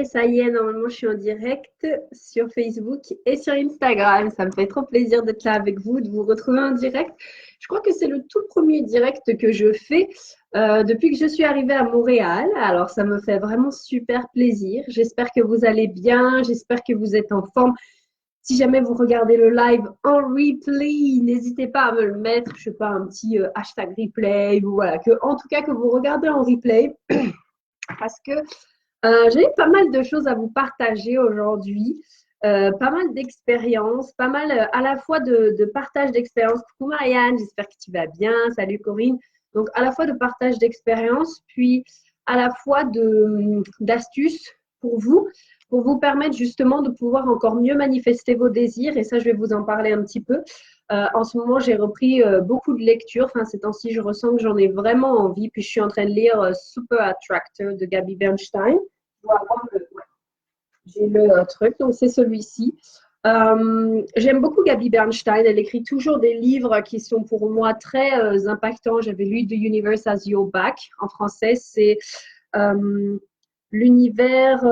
ça y est, normalement, je suis en direct sur Facebook et sur Instagram. Ça me fait trop plaisir d'être là avec vous, de vous retrouver en direct. Je crois que c'est le tout premier direct que je fais depuis que je suis arrivée à Montréal. Alors, ça me fait vraiment super plaisir. J'espère que vous allez bien, j'espère que vous êtes en forme. Si jamais vous regardez le live en replay, n'hésitez pas à me le mettre. Je sais pas, un petit hashtag replay ou voilà, en tout cas que vous regardez en replay parce que j'ai pas mal de choses à vous partager aujourd'hui, pas mal d'expériences, pas mal à la fois de partage d'expériences. Coucou Marianne, j'espère que tu vas bien. Salut Corinne. Donc à la fois de partage d'expériences, puis à la fois d'astuces pour vous permettre justement de pouvoir encore mieux manifester vos désirs. Et ça, je vais vous en parler un petit peu. En ce moment, j'ai repris beaucoup de lectures. Enfin, ces temps-ci, je ressens que j'en ai vraiment envie. Puis, je suis en train de lire Super Attractor de Gabby Bernstein. J'ai le truc, donc c'est celui-ci. J'aime beaucoup Gabby Bernstein. Elle écrit toujours des livres qui sont pour moi très impactants. J'avais lu The Universe Has Your Back. En français, c'est l'univers,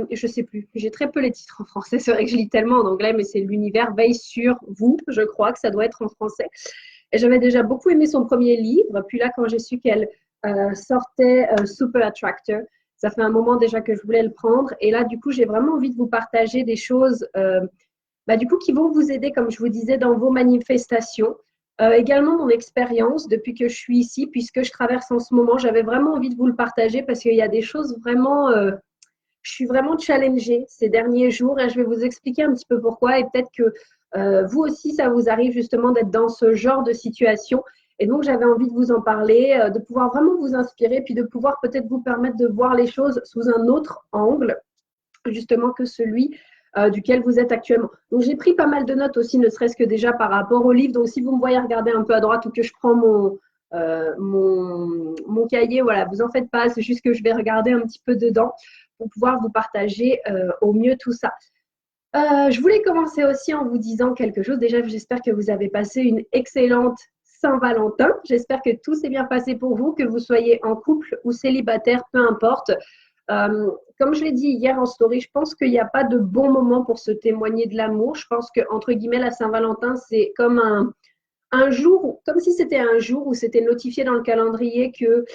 je sais plus, j'ai très peu les titres en français, c'est vrai que je lis tellement en anglais, mais c'est l'univers veille sur vous, je crois que ça doit être en français. Et j'avais déjà beaucoup aimé son premier livre, puis là quand j'ai su qu'elle sortait Super Attractor, ça fait un moment déjà que je voulais le prendre, et là du coup j'ai vraiment envie de vous partager des choses du coup qui vont vous aider, comme je vous disais, dans vos manifestations. Également mon expérience depuis que je suis ici, puisque je traverse en ce moment, j'avais vraiment envie de vous le partager parce qu'il y a des choses vraiment, je suis vraiment challengée ces derniers jours et je vais vous expliquer un petit peu pourquoi et peut-être que vous aussi, ça vous arrive justement d'être dans ce genre de situation. Et donc, j'avais envie de vous en parler, de pouvoir vraiment vous inspirer, puis de pouvoir peut-être vous permettre de voir les choses sous un autre angle, justement, que celui duquel vous êtes actuellement. Donc, j'ai pris pas mal de notes aussi, ne serait-ce que déjà par rapport au livre. Donc, si vous me voyez regarder un peu à droite ou que je prends mon cahier, voilà, vous en faites pas, c'est juste que je vais regarder un petit peu dedans pour pouvoir vous partager au mieux tout ça. Je voulais commencer aussi en vous disant quelque chose. Déjà, j'espère que vous avez passé une excellente Saint-Valentin. J'espère que tout s'est bien passé pour vous, que vous soyez en couple ou célibataire, peu importe. Comme je l'ai dit hier en story, je pense qu'il n'y a pas de bon moment pour se témoigner de l'amour. Je pense que, entre guillemets, la Saint-Valentin, c'est comme un jour, comme si c'était un jour où c'était notifié dans le calendrier que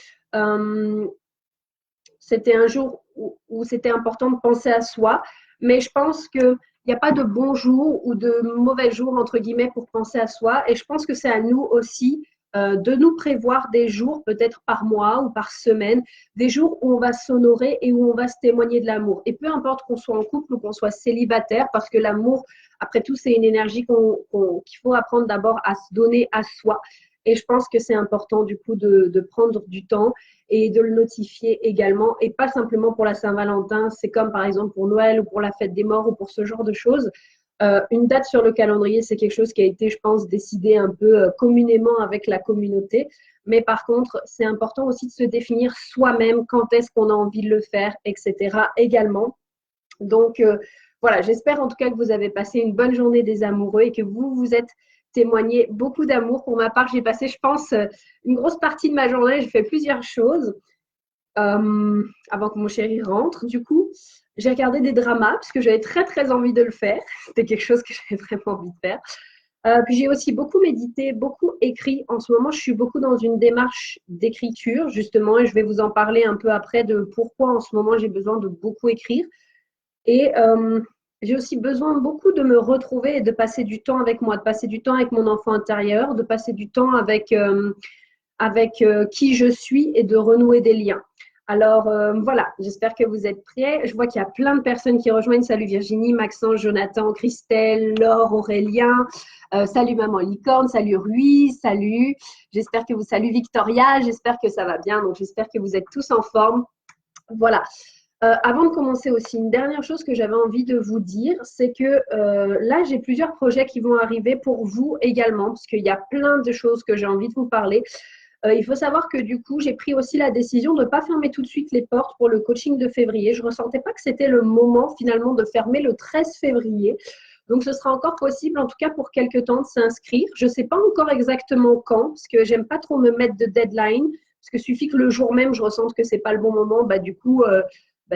c'était un jour où c'était important de penser à soi. Mais je pense qu'il n'y a pas de bon jour ou de mauvais jour, entre guillemets, pour penser à soi. Et je pense que c'est à nous aussi de nous prévoir des jours, peut-être par mois ou par semaine, des jours où on va s'honorer et où on va se témoigner de l'amour. Et peu importe qu'on soit en couple ou qu'on soit célibataire, parce que l'amour, après tout, c'est une énergie qu'il faut apprendre d'abord à se donner à soi. Et je pense que c'est important du coup de prendre du temps et de le notifier également. Et pas simplement pour la Saint-Valentin, c'est comme par exemple pour Noël ou pour la fête des morts ou pour ce genre de choses. Une date sur le calendrier, c'est quelque chose qui a été, je pense, décidé un peu communément avec la communauté. Mais par contre, c'est important aussi de se définir soi-même quand est-ce qu'on a envie de le faire, etc. également. Donc, voilà, j'espère en tout cas que vous avez passé une bonne journée des amoureux et que vous vous êtes témoigné beaucoup d'amour. Pour ma part, j'ai passé, je pense, une grosse partie de ma journée. J'ai fait plusieurs choses avant que mon chéri rentre. Du coup, j'ai regardé des dramas parce que j'avais très, très envie de le faire. C'était quelque chose que j'avais vraiment envie de faire. Puis j'ai aussi beaucoup médité, beaucoup écrit. En ce moment, je suis beaucoup dans une démarche d'écriture, justement, et je vais vous en parler un peu après de pourquoi en ce moment j'ai besoin de beaucoup écrire. Et j'ai aussi besoin beaucoup de me retrouver et de passer du temps avec moi, de passer du temps avec mon enfant intérieur, de passer du temps avec qui je suis et de renouer des liens. Alors voilà, j'espère que vous êtes prêts. Je vois qu'il y a plein de personnes qui rejoignent. Salut Virginie, Maxence, Jonathan, Christelle, Laure, Aurélien. Salut Maman Licorne, salut Rui, salut. J'espère que vous salut Victoria, j'espère que ça va bien. Donc j'espère que vous êtes tous en forme. Voilà. Avant de commencer aussi, une dernière chose que j'avais envie de vous dire, c'est que là, j'ai plusieurs projets qui vont arriver pour vous également, parce qu'il y a plein de choses que j'ai envie de vous parler. Il faut savoir que du coup, j'ai pris aussi la décision de ne pas fermer tout de suite les portes pour le coaching de février. Je ne ressentais pas que c'était le moment finalement de fermer le 13 février. Donc, ce sera encore possible, en tout cas pour quelques temps, de s'inscrire. Je ne sais pas encore exactement quand, parce que j'aime pas trop me mettre de deadline, parce que suffit que le jour même, je ressente que ce n'est pas le bon moment, du coup,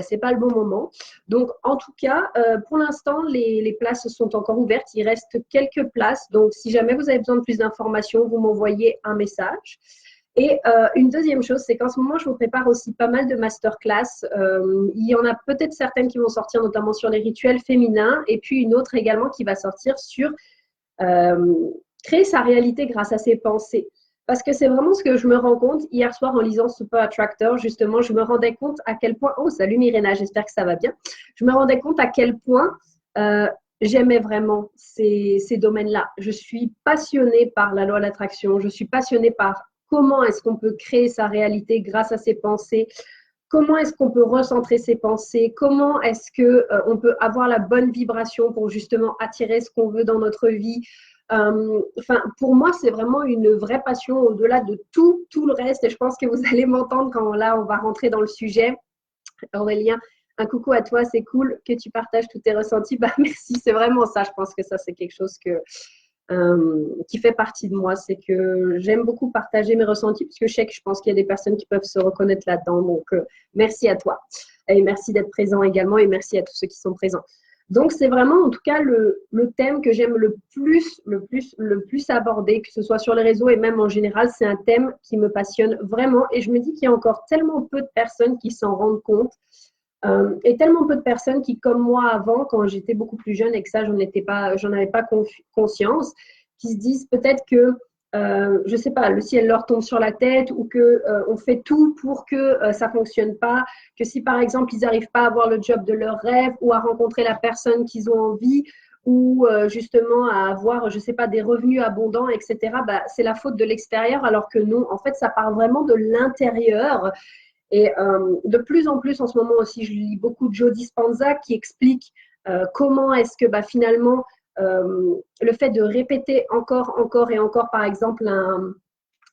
ce n'est pas le bon moment. Donc, en tout cas, pour l'instant, les places sont encore ouvertes. Il reste quelques places. Donc, si jamais vous avez besoin de plus d'informations, vous m'envoyez un message. Et une deuxième chose, c'est qu'en ce moment, je vous prépare aussi pas mal de masterclass. Il y en a peut-être certaines qui vont sortir, notamment sur les rituels féminins, et puis une autre également qui va sortir sur créer sa réalité grâce à ses pensées. Parce que c'est vraiment ce que je me rends compte. Hier soir, en lisant Super Attractor, justement, je me rendais compte à quel point… Oh, salut Myrena, j'espère que ça va bien. Je me rendais compte à quel point j'aimais vraiment ces domaines-là. Je suis passionnée par la loi de l'attraction. Je suis passionnée par comment est-ce qu'on peut créer sa réalité grâce à ses pensées. Comment est-ce qu'on peut recentrer ses pensées? Comment est-ce qu'on peut avoir la bonne vibration pour justement attirer ce qu'on veut dans notre vie? Pour moi, c'est vraiment une vraie passion au-delà de tout le reste. Et je pense que vous allez m'entendre quand là, on va rentrer dans le sujet. Aurélien, un coucou à toi, c'est cool que tu partages tous tes ressentis. Merci, c'est vraiment ça. Je pense que ça, c'est quelque chose qui fait partie de moi. C'est que j'aime beaucoup partager mes ressentis parce que je pense qu'il y a des personnes qui peuvent se reconnaître là-dedans. Donc, merci à toi. Et merci d'être présent également et merci à tous ceux qui sont présents. Donc, c'est vraiment, en tout cas, le thème que j'aime le plus aborder, que ce soit sur les réseaux et même en général, c'est un thème qui me passionne vraiment. Et je me dis qu'il y a encore tellement peu de personnes qui s'en rendent compte et tellement peu de personnes qui, comme moi avant, quand j'étais beaucoup plus jeune et que ça, j'en avais pas conscience, qui se disent peut-être que je sais pas, le ciel leur tombe sur la tête ou que on fait tout pour que ça fonctionne pas, que si par exemple ils n'arrivent pas à avoir le job de leur rêve ou à rencontrer la personne qu'ils ont envie ou justement à avoir, je sais pas, des revenus abondants, etc. C'est la faute de l'extérieur alors que non, en fait, ça part vraiment de l'intérieur. Et de plus en plus en ce moment aussi, je lis beaucoup de Joe Dispenza qui explique comment est-ce que finalement le fait de répéter encore et encore, par exemple,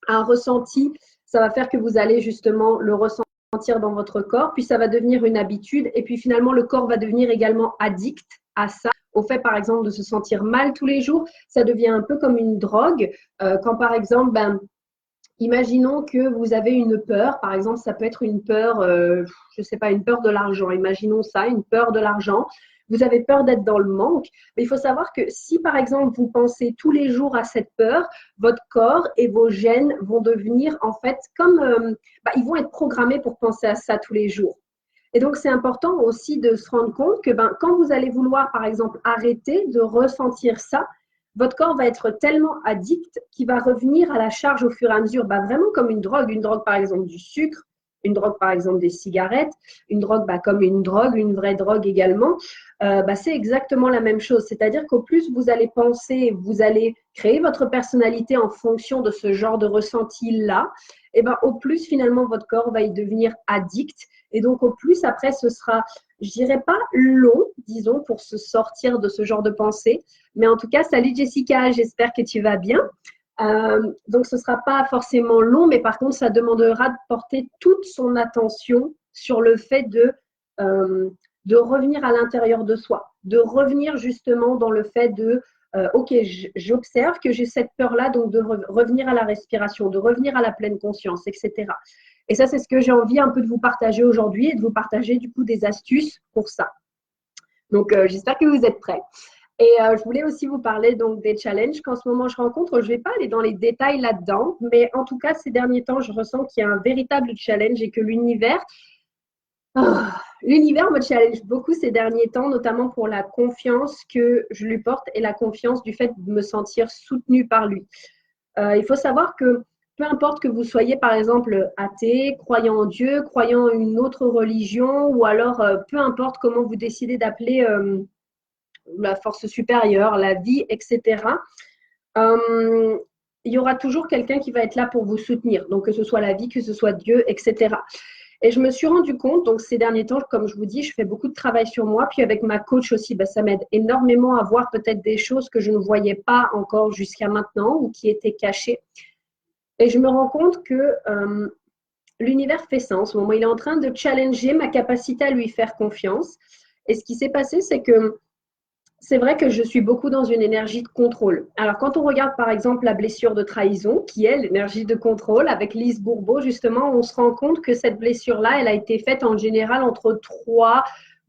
un ressenti, ça va faire que vous allez justement le ressentir dans votre corps, puis ça va devenir une habitude, et puis finalement, le corps va devenir également addict à ça. Au fait, par exemple, de se sentir mal tous les jours, ça devient un peu comme une drogue. Quand, par exemple, imaginons que vous avez une peur, par exemple, ça peut être une peur, je ne sais pas, une peur de l'argent. Imaginons ça, une peur de l'argent. Vous avez peur d'être dans le manque. Mais il faut savoir que si, par exemple, vous pensez tous les jours à cette peur, votre corps et vos gènes vont devenir, en fait, comme… ils vont être programmés pour penser à ça tous les jours. Et donc, c'est important aussi de se rendre compte que quand vous allez vouloir, par exemple, arrêter de ressentir ça, votre corps va être tellement addict qu'il va revenir à la charge au fur et à mesure, vraiment comme une drogue par exemple du sucre, une drogue par exemple des cigarettes, une drogue comme une drogue, une vraie drogue également. C'est exactement la même chose. C'est-à-dire qu'au plus vous allez penser, vous allez créer votre personnalité en fonction de ce genre de ressenti-là, et au plus finalement votre corps va y devenir addict. Et donc au plus après ce sera, je dirais pas long, disons, pour se sortir de ce genre de pensée. Mais en tout cas, salut Jessica, j'espère que tu vas bien. Donc, ce ne sera pas forcément long, mais par contre, ça demandera de porter toute son attention sur le fait de revenir à l'intérieur de soi, de revenir justement dans le fait de ok, j'observe que j'ai cette peur-là, donc de revenir à la respiration, de revenir à la pleine conscience, etc. Et ça, c'est ce que j'ai envie un peu de vous partager aujourd'hui et de vous partager du coup des astuces pour ça. Donc, j'espère que vous êtes prêts. Et je voulais aussi vous parler donc des challenges qu'en ce moment je rencontre. Je ne vais pas aller dans les détails là-dedans, mais en tout cas, ces derniers temps, je ressens qu'il y a un véritable challenge et que l'univers me challenge beaucoup ces derniers temps, notamment pour la confiance que je lui porte et la confiance du fait de me sentir soutenue par lui. Il faut savoir que peu importe que vous soyez, par exemple, athée, croyant en Dieu, croyant en une autre religion, ou alors peu importe comment vous décidez d'appeler la force supérieure, la vie, etc., il y aura toujours quelqu'un qui va être là pour vous soutenir. Donc, que ce soit la vie, que ce soit Dieu, etc. Et je me suis rendu compte, donc ces derniers temps, comme je vous dis, je fais beaucoup de travail sur moi. Puis avec ma coach aussi, ça m'aide énormément à voir peut-être des choses que je ne voyais pas encore jusqu'à maintenant ou qui étaient cachées. Et je me rends compte que l'univers fait ça en ce moment. Il est en train de challenger ma capacité à lui faire confiance. Et ce qui s'est passé, c'est que c'est vrai que je suis beaucoup dans une énergie de contrôle. Alors, quand on regarde par exemple la blessure de trahison, qui est l'énergie de contrôle, avec Lise Bourbeau, justement, on se rend compte que cette blessure-là, elle a été faite en général entre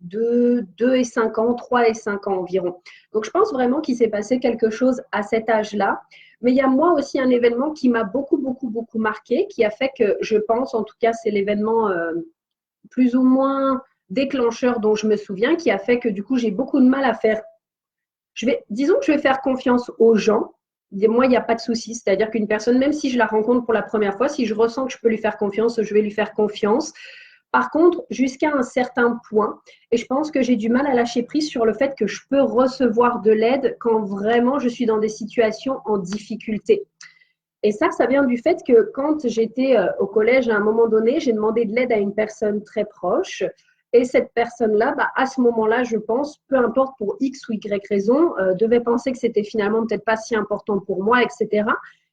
2 et 5 ans, 3 et 5 ans environ. Donc, je pense vraiment qu'il s'est passé quelque chose à cet âge-là. Mais il y a moi aussi un événement qui m'a beaucoup, beaucoup, beaucoup marqué, qui a fait que je pense, en tout cas, c'est l'événement plus ou moins déclencheur dont je me souviens, qui a fait que du coup, j'ai beaucoup de mal à faire disons que je vais faire confiance aux gens. Moi, il n'y a pas de souci. C'est-à-dire qu'une personne, même si je la rencontre pour la première fois, si je ressens que je peux lui faire confiance, je vais lui faire confiance. Par contre, jusqu'à un certain point, et je pense que j'ai du mal à lâcher prise sur le fait que je peux recevoir de l'aide quand vraiment je suis dans des situations en difficulté. Et ça vient du fait que quand j'étais au collège, à un moment donné, j'ai demandé de l'aide à une personne très proche. Et cette personne-là, bah, à ce moment-là, je pense, peu importe pour X ou Y raison, devait penser que c'était finalement peut-être pas si important pour moi, etc.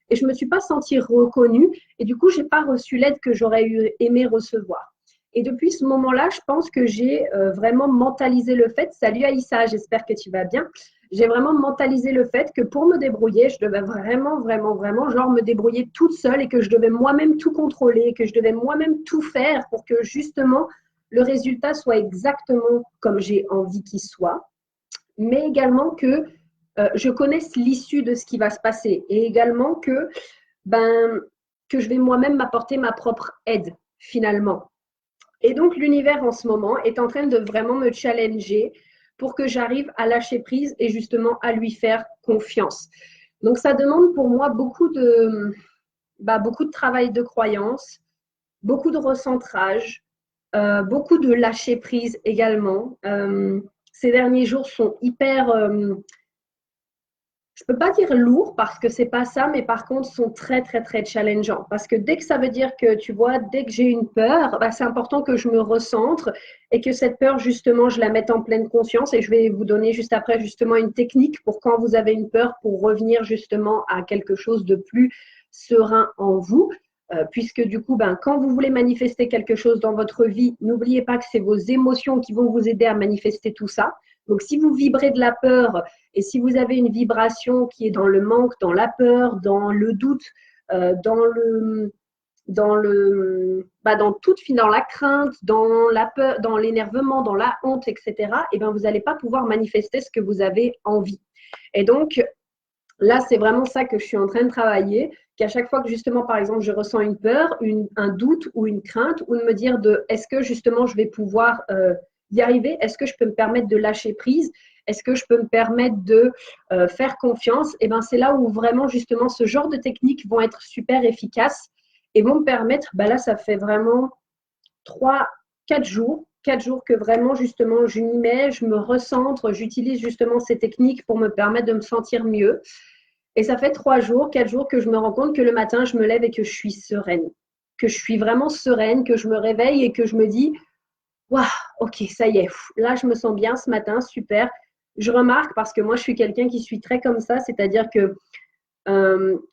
Et je ne me suis pas sentie reconnue. Et du coup, je n'ai pas reçu l'aide que j'aurais aimé recevoir. Et depuis ce moment-là, je pense que j'ai vraiment mentalisé le fait. Salut Aïssa, j'espère que tu vas bien. J'ai vraiment mentalisé le fait que pour me débrouiller, je devais vraiment, vraiment, vraiment, genre me débrouiller toute seule et que je devais moi-même tout contrôler, que je devais moi-même tout faire pour que justement le résultat soit exactement comme j'ai envie qu'il soit, mais également que je connaisse l'issue de ce qui va se passer et également que je vais moi-même m'apporter ma propre aide finalement. Et donc, l'univers en ce moment est en train de vraiment me challenger pour que j'arrive à lâcher prise et justement à lui faire confiance. Donc, ça demande pour moi beaucoup de travail de croyance, beaucoup de recentrage, beaucoup de lâcher prise également. Ces derniers jours sont hyper, je peux pas dire lourd parce que c'est pas ça, mais par contre sont très très très challengeants. Parce que dès que ça veut dire que tu vois, dès que j'ai une peur, bah, c'est important que je me recentre et que cette peur justement je la mette en pleine conscience. Et je vais vous donner juste après justement une technique pour quand vous avez une peur pour revenir justement à quelque chose de plus serein en vous. Puisque du coup, quand vous voulez manifester quelque chose dans votre vie, n'oubliez pas que c'est vos émotions qui vont vous aider à manifester tout ça. Donc, si vous vibrez de la peur et si vous avez une vibration qui est dans le manque, dans la peur, dans le doute, dans la crainte, dans la peur, dans l'énervement, dans la honte, etc., et ben vous n'allez pas pouvoir manifester ce que vous avez envie. Et donc, là, c'est vraiment ça que je suis en train de travailler, qu'à chaque fois que justement, par exemple, je ressens une peur, un doute ou une crainte, ou de me dire est-ce que justement je vais pouvoir y arriver, est-ce que je peux me permettre de lâcher prise, est-ce que je peux me permettre de faire confiance, et ben c'est là où vraiment justement ce genre de techniques vont être super efficaces et vont me permettre, là ça fait vraiment 3, 4 jours que vraiment justement je m'y mets, je me recentre, j'utilise justement ces techniques pour me permettre de me sentir mieux. Et ça fait 3 jours, 4 jours que je me rends compte que le matin, je me lève et que je suis sereine. Que je suis vraiment sereine, que je me réveille et que je me dis, waouh, ok, ça y est, là, je me sens bien ce matin, super. Je remarque, parce que moi, je suis quelqu'un qui suis très comme ça, c'est-à-dire que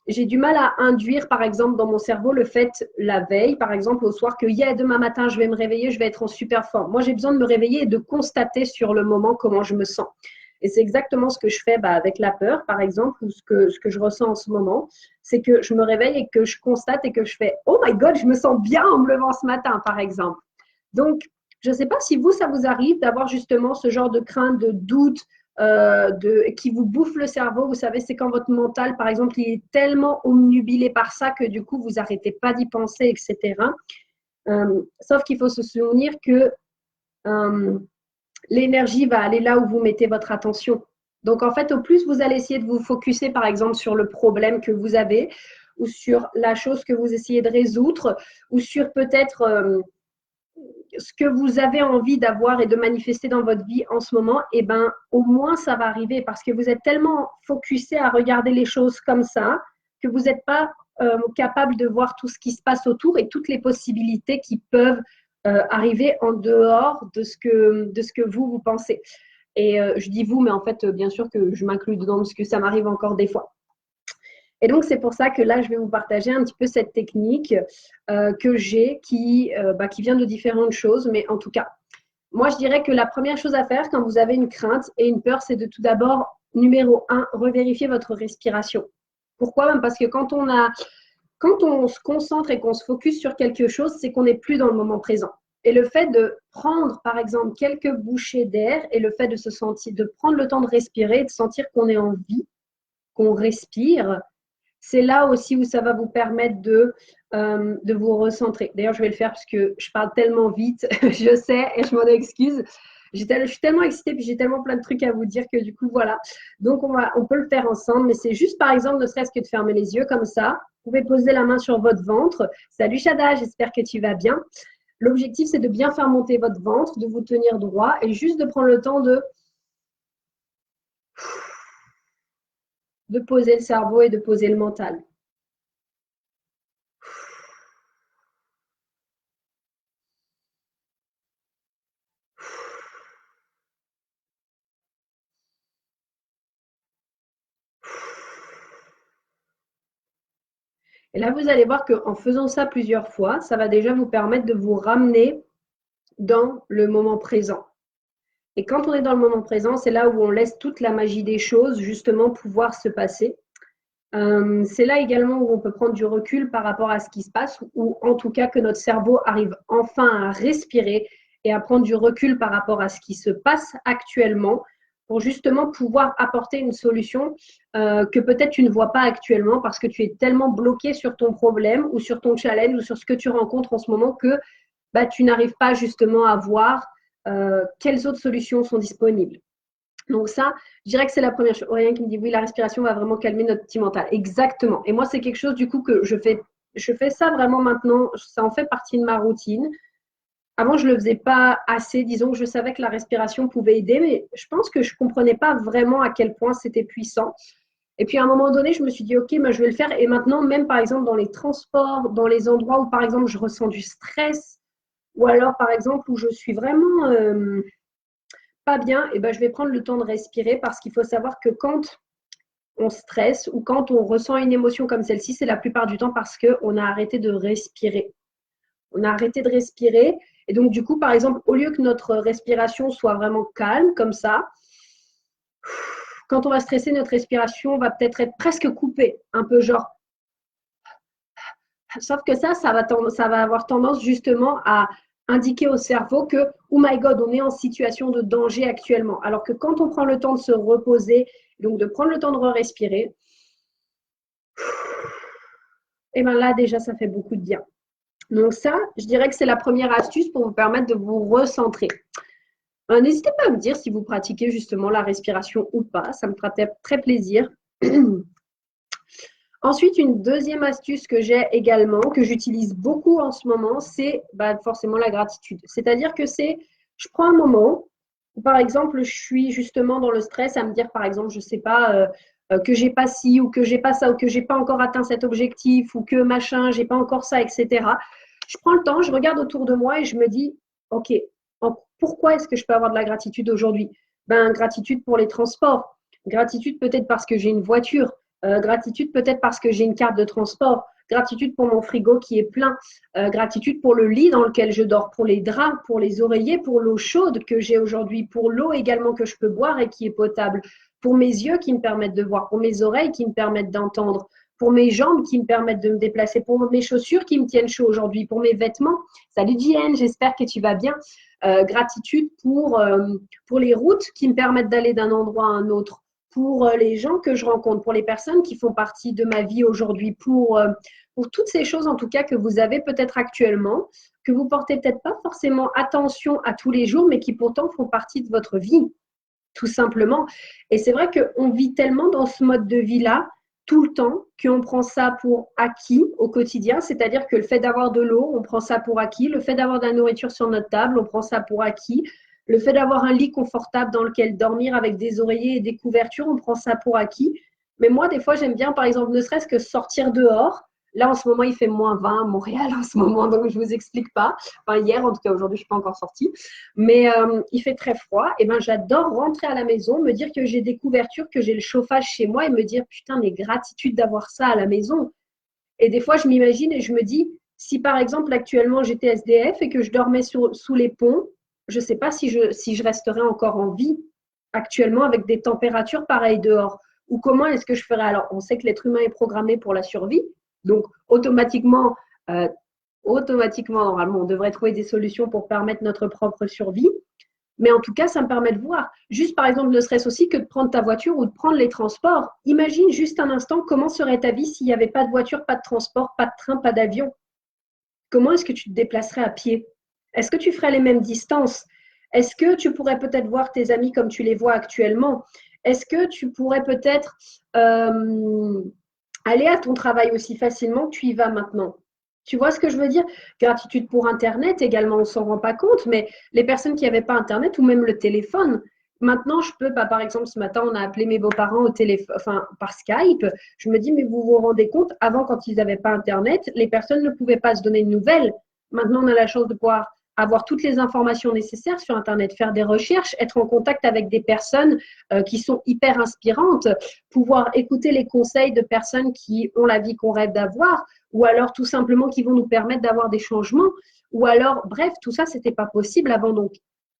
j'ai du mal à induire, par exemple, dans mon cerveau, le fait, la veille, par exemple, au soir, que demain matin, je vais me réveiller, je vais être en super forme. Moi, j'ai besoin de me réveiller et de constater sur le moment comment je me sens. Et c'est exactement ce que je fais avec la peur, par exemple, ou ce que je ressens en ce moment. C'est que je me réveille et que je constate et que je fais « Oh my God, je me sens bien en me levant ce matin », par exemple. Donc, je ne sais pas si vous, ça vous arrive d'avoir justement ce genre de crainte, de doute, qui vous bouffe le cerveau. Vous savez, c'est quand votre mental, par exemple, il est tellement omnubilé par ça que du coup, vous n'arrêtez pas d'y penser, etc. Sauf qu'il faut se souvenir que l'énergie va aller là où vous mettez votre attention. Donc, en fait, au plus vous allez essayer de vous focuser, par exemple, sur le problème que vous avez ou sur la chose que vous essayez de résoudre ou sur peut-être ce que vous avez envie d'avoir et de manifester dans votre vie en ce moment, et ben au moins ça va arriver parce que vous êtes tellement focusé à regarder les choses comme ça que vous n'êtes pas capable de voir tout ce qui se passe autour et toutes les possibilités qui peuvent arriver en dehors de ce que vous pensez. Et je dis vous, mais en fait, bien sûr que je m'inclus dedans parce que ça m'arrive encore des fois. Et donc, c'est pour ça que là, je vais vous partager un petit peu cette technique que j'ai qui vient de différentes choses. Mais en tout cas, moi, je dirais que la première chose à faire quand vous avez une crainte et une peur, c'est de tout d'abord, numéro un, revérifier votre respiration. Pourquoi? Parce que quand on se concentre et qu'on se focus sur quelque chose, c'est qu'on n'est plus dans le moment présent. Et le fait de prendre, par exemple, quelques bouchées d'air et le fait de se sentir, de prendre le temps de respirer, de sentir qu'on est en vie, qu'on respire, c'est là aussi où ça va vous permettre de vous recentrer. D'ailleurs, je vais le faire parce que je parle tellement vite, je sais, et je m'en excuse. Je suis tellement excitée, puis j'ai tellement plein de trucs à vous dire que du coup, voilà. Donc, on peut le faire ensemble, mais c'est juste, par exemple, ne serait-ce que de fermer les yeux comme ça. Vous pouvez poser la main sur votre ventre. Salut Shada, j'espère que tu vas bien. L'objectif, c'est de bien faire monter votre ventre, de vous tenir droit et juste de prendre le temps de poser le cerveau et de poser le mental. Et là, vous allez voir qu'en faisant ça plusieurs fois, ça va déjà vous permettre de vous ramener dans le moment présent. Et quand on est dans le moment présent, c'est là où on laisse toute la magie des choses justement pouvoir se passer. C'est là également où on peut prendre du recul par rapport à ce qui se passe, ou en tout cas que notre cerveau arrive enfin à respirer et à prendre du recul par rapport à ce qui se passe actuellement pour justement pouvoir apporter une solution que peut-être tu ne vois pas actuellement parce que tu es tellement bloqué sur ton problème ou sur ton challenge ou sur ce que tu rencontres en ce moment que bah, tu n'arrives pas justement à voir quelles autres solutions sont disponibles. Donc ça, je dirais que c'est la première chose. Aurélien qui me dit oui, la respiration va vraiment calmer notre petit mental. Exactement. Et moi, c'est quelque chose du coup que je fais ça vraiment maintenant. Ça en fait partie de ma routine. Avant, je le faisais pas assez. Disons que je savais que la respiration pouvait aider, mais je pense que je comprenais pas vraiment à quel point c'était puissant. Et puis à un moment donné, je me suis dit ok, je vais le faire. Et maintenant, même par exemple dans les transports, dans les endroits où par exemple je ressens du stress, ou alors par exemple où je suis vraiment pas bien, et ben, je vais prendre le temps de respirer parce qu'il faut savoir que quand on stresse ou quand on ressent une émotion comme celle-ci, c'est la plupart du temps parce qu'on a arrêté de respirer. On a arrêté de respirer. Et donc, du coup, par exemple, au lieu que notre respiration soit vraiment calme, comme ça, quand on va stresser, notre respiration va peut-être être presque coupée, un peu genre. Sauf que ça va avoir tendance justement à indiquer au cerveau que, oh my God, on est en situation de danger actuellement. Alors que quand on prend le temps de se reposer, donc de prendre le temps de respirer, et bien là, déjà, ça fait beaucoup de bien. Donc ça, je dirais que c'est la première astuce pour vous permettre de vous recentrer. N'hésitez pas à me dire si vous pratiquez justement la respiration ou pas. Ça me fera très plaisir. Ensuite, une deuxième astuce que j'ai également, que j'utilise beaucoup en ce moment, c'est forcément la gratitude. C'est-à-dire que je prends un moment où, par exemple, je suis justement dans le stress à me dire, par exemple, je ne sais pas, que j'ai pas ci ou que j'ai pas ça ou que j'ai pas encore atteint cet objectif ou que machin, j'ai pas encore ça, etc. Je prends le temps, je regarde autour de moi et je me dis, ok, pourquoi est-ce que je peux avoir de la gratitude aujourd'hui? Gratitude pour les transports, gratitude peut-être parce que j'ai une voiture, gratitude peut-être parce que j'ai une carte de transport, gratitude pour mon frigo qui est plein, gratitude pour le lit dans lequel je dors, pour les draps, pour les oreillers, pour l'eau chaude que j'ai aujourd'hui, pour l'eau également que je peux boire et qui est potable, pour mes yeux qui me permettent de voir, pour mes oreilles qui me permettent d'entendre, pour mes jambes qui me permettent de me déplacer, pour mes chaussures qui me tiennent chaud aujourd'hui, pour mes vêtements. Salut Jen, j'espère que tu vas bien. Gratitude pour les routes qui me permettent d'aller d'un endroit à un autre, pour les gens que je rencontre, pour les personnes qui font partie de ma vie aujourd'hui, pour toutes ces choses en tout cas que vous avez peut-être actuellement, que vous portez peut-être pas forcément attention à tous les jours, mais qui pourtant font partie de votre vie, tout simplement. Et c'est vrai qu'on vit tellement dans ce mode de vie-là, tout le temps, qu'on prend ça pour acquis au quotidien, c'est-à-dire que le fait d'avoir de l'eau, on prend ça pour acquis, le fait d'avoir de la nourriture sur notre table, on prend ça pour acquis, le fait d'avoir un lit confortable dans lequel dormir avec des oreillers et des couvertures, on prend ça pour acquis. Mais moi, des fois, j'aime bien, par exemple, ne serait-ce que sortir dehors. Là, en ce moment, il fait -20 à Montréal en ce moment, donc je ne vous explique pas. Enfin, hier, en tout cas, aujourd'hui, je ne suis pas encore sortie. Mais il fait très froid. Et ben, j'adore rentrer à la maison, me dire que j'ai des couvertures, que j'ai le chauffage chez moi et me dire, putain, mais gratitude d'avoir ça à la maison. Et des fois, je m'imagine et je me dis, si par exemple, actuellement, j'étais SDF et que je dormais sous les ponts, je ne sais pas si je resterai encore en vie actuellement avec des températures pareilles dehors. Ou comment est-ce que je ferais? Alors, on sait que l'être humain est programmé pour la survie, donc euh, automatiquement, normalement, on devrait trouver des solutions pour permettre notre propre survie. Mais en tout cas, ça me permet de voir. Juste par exemple, ne serait-ce aussi que de prendre ta voiture ou de prendre les transports. Imagine juste un instant comment serait ta vie s'il n'y avait pas de voiture, pas de transport, pas de train, pas d'avion. Comment est-ce que tu te déplacerais à pied? Est-ce que tu ferais les mêmes distances? Est-ce que tu pourrais peut-être voir tes amis comme tu les vois actuellement? Est-ce que tu pourrais peut-être aller à ton travail aussi facilement que tu y vas maintenant? Tu vois ce que je veux dire? Gratitude pour Internet également, on ne s'en rend pas compte, mais les personnes qui n'avaient pas Internet ou même le téléphone, maintenant je peux, par exemple ce matin on a appelé mes beaux-parents au téléphone, enfin par Skype, je me dis mais vous vous rendez compte, avant quand ils n'avaient pas Internet, les personnes ne pouvaient pas se donner de nouvelles. Maintenant on a la chance de pouvoir avoir toutes les informations nécessaires sur Internet, faire des recherches, être en contact avec des personnes qui sont hyper inspirantes, pouvoir écouter les conseils de personnes qui ont la vie qu'on rêve d'avoir, ou alors tout simplement qui vont nous permettre d'avoir des changements, ou alors, bref, tout ça, c'était pas possible avant, donc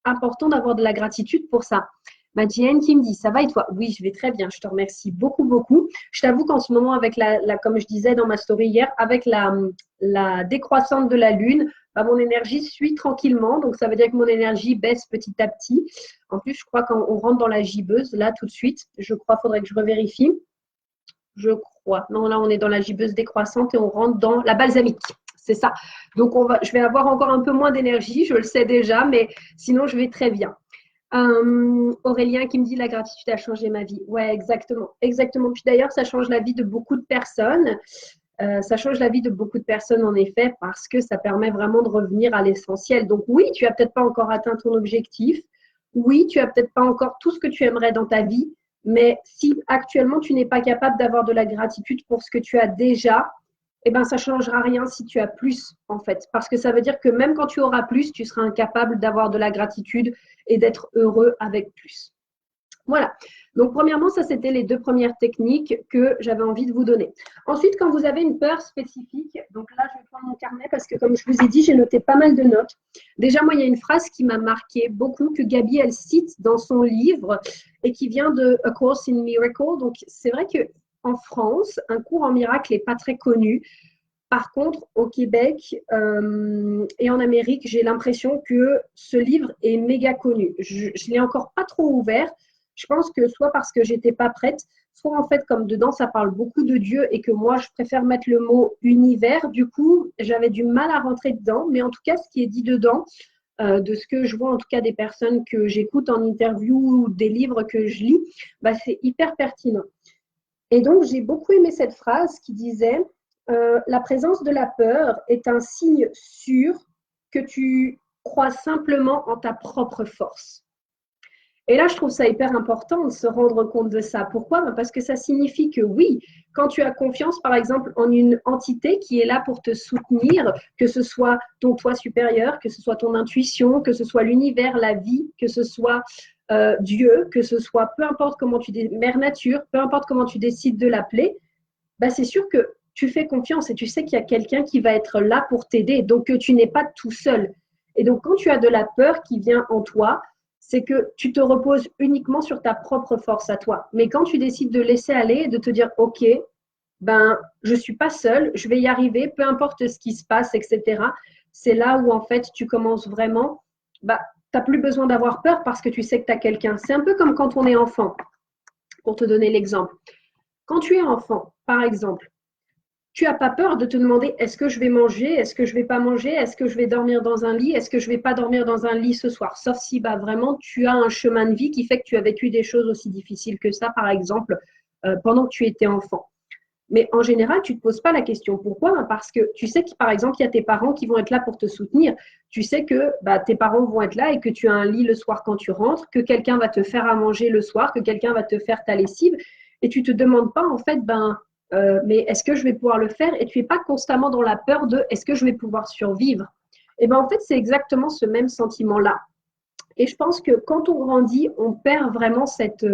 important d'avoir de la gratitude pour ça. Ma Jen qui me dit, ça va et toi? Oui, je vais très bien, je te remercie beaucoup, beaucoup. Je t'avoue qu'en ce moment, avec comme je disais dans ma story hier, avec la décroissante de la Lune, bah, mon énergie suit tranquillement, donc ça veut dire que mon énergie baisse petit à petit. En plus, je crois qu'on rentre dans la gibbeuse, là, tout de suite. Je crois, faudrait que je revérifie. Je crois. Non, là, on est dans la gibbeuse décroissante et on rentre dans la balsamique. C'est ça. Donc, je vais avoir encore un peu moins d'énergie, je le sais déjà, mais sinon, je vais très bien. Aurélien qui me dit la gratitude a changé ma vie. Ouais, exactement. Exactement. Puis d'ailleurs, ça change la vie de beaucoup de personnes. Ça change la vie de beaucoup de personnes, en effet, parce que ça permet vraiment de revenir à l'essentiel. Donc oui, tu n'as peut-être pas encore atteint ton objectif. Oui, tu n'as peut-être pas encore tout ce que tu aimerais dans ta vie. Mais si actuellement, tu n'es pas capable d'avoir de la gratitude pour ce que tu as déjà, eh ben, ça ne changera rien si tu as plus, en fait. Parce que ça veut dire que même quand tu auras plus, tu seras incapable d'avoir de la gratitude et d'être heureux avec plus. Voilà. Donc, premièrement, ça, c'était les deux premières techniques que j'avais envie de vous donner. Ensuite, quand vous avez une peur spécifique, donc là, je vais prendre mon carnet parce que, comme je vous ai dit, j'ai noté pas mal de notes. Déjà, moi, il y a une phrase qui m'a marqué beaucoup, que Gabi, elle cite dans son livre et qui vient de A Course in Miracle. Donc, c'est vrai qu'en France, un cours en miracle n'est pas très connu. Par contre, au Québec et en Amérique, j'ai l'impression que ce livre est méga connu. Je ne l'ai encore pas trop ouvert. Je pense que soit parce que j'étais pas prête, soit en fait comme dedans ça parle beaucoup de Dieu et que moi je préfère mettre le mot univers. Du coup, j'avais du mal à rentrer dedans. Mais en tout cas, ce qui est dit dedans, de ce que je vois en tout cas des personnes que j'écoute en interview ou des livres que je lis, bah, c'est hyper pertinent. Et donc, j'ai beaucoup aimé cette phrase qui disait la présence de la peur est un signe sûr que tu crois simplement en ta propre force. Et là, je trouve ça hyper important de se rendre compte de ça. Pourquoi? Parce que ça signifie que oui, quand tu as confiance, par exemple, en une entité qui est là pour te soutenir, que ce soit ton toi supérieur, que ce soit ton intuition, que ce soit l'univers, la vie, que ce soit Dieu, que ce soit peu importe comment mère nature, peu importe comment tu décides de l'appeler, bah, c'est sûr que tu fais confiance et tu sais qu'il y a quelqu'un qui va être là pour t'aider. Donc, tu n'es pas tout seul. Et donc, quand tu as de la peur qui vient en toi, c'est que tu te reposes uniquement sur ta propre force à toi. Mais quand tu décides de laisser aller et de te dire, OK, ben, je ne suis pas seule, je vais y arriver, peu importe ce qui se passe, etc. C'est là où, en fait, tu commences vraiment, bah, tu n'as plus besoin d'avoir peur parce que tu sais que tu as quelqu'un. C'est un peu comme quand on est enfant, pour te donner l'exemple. Quand tu es enfant, par exemple, tu n'as pas peur de te demander est-ce que je vais manger, est-ce que je ne vais pas manger, est-ce que je vais dormir dans un lit, est-ce que je ne vais pas dormir dans un lit ce soir. Sauf si bah, vraiment tu as un chemin de vie qui fait que tu as vécu des choses aussi difficiles que ça, par exemple, pendant que tu étais enfant. Mais en général, tu ne te poses pas la question. Pourquoi? Parce que tu sais que, par exemple, il y a tes parents qui vont être là pour te soutenir. Tu sais que bah, tes parents vont être là et que tu as un lit le soir quand tu rentres, que quelqu'un va te faire à manger le soir, que quelqu'un va te faire ta lessive. Et tu ne te demandes pas, en fait, mais est-ce que je vais pouvoir le faire? Et tu n'es pas constamment dans la peur de est-ce que je vais pouvoir survivre? Et bien, en fait, c'est exactement ce même sentiment-là. Et je pense que quand on grandit, on perd vraiment cette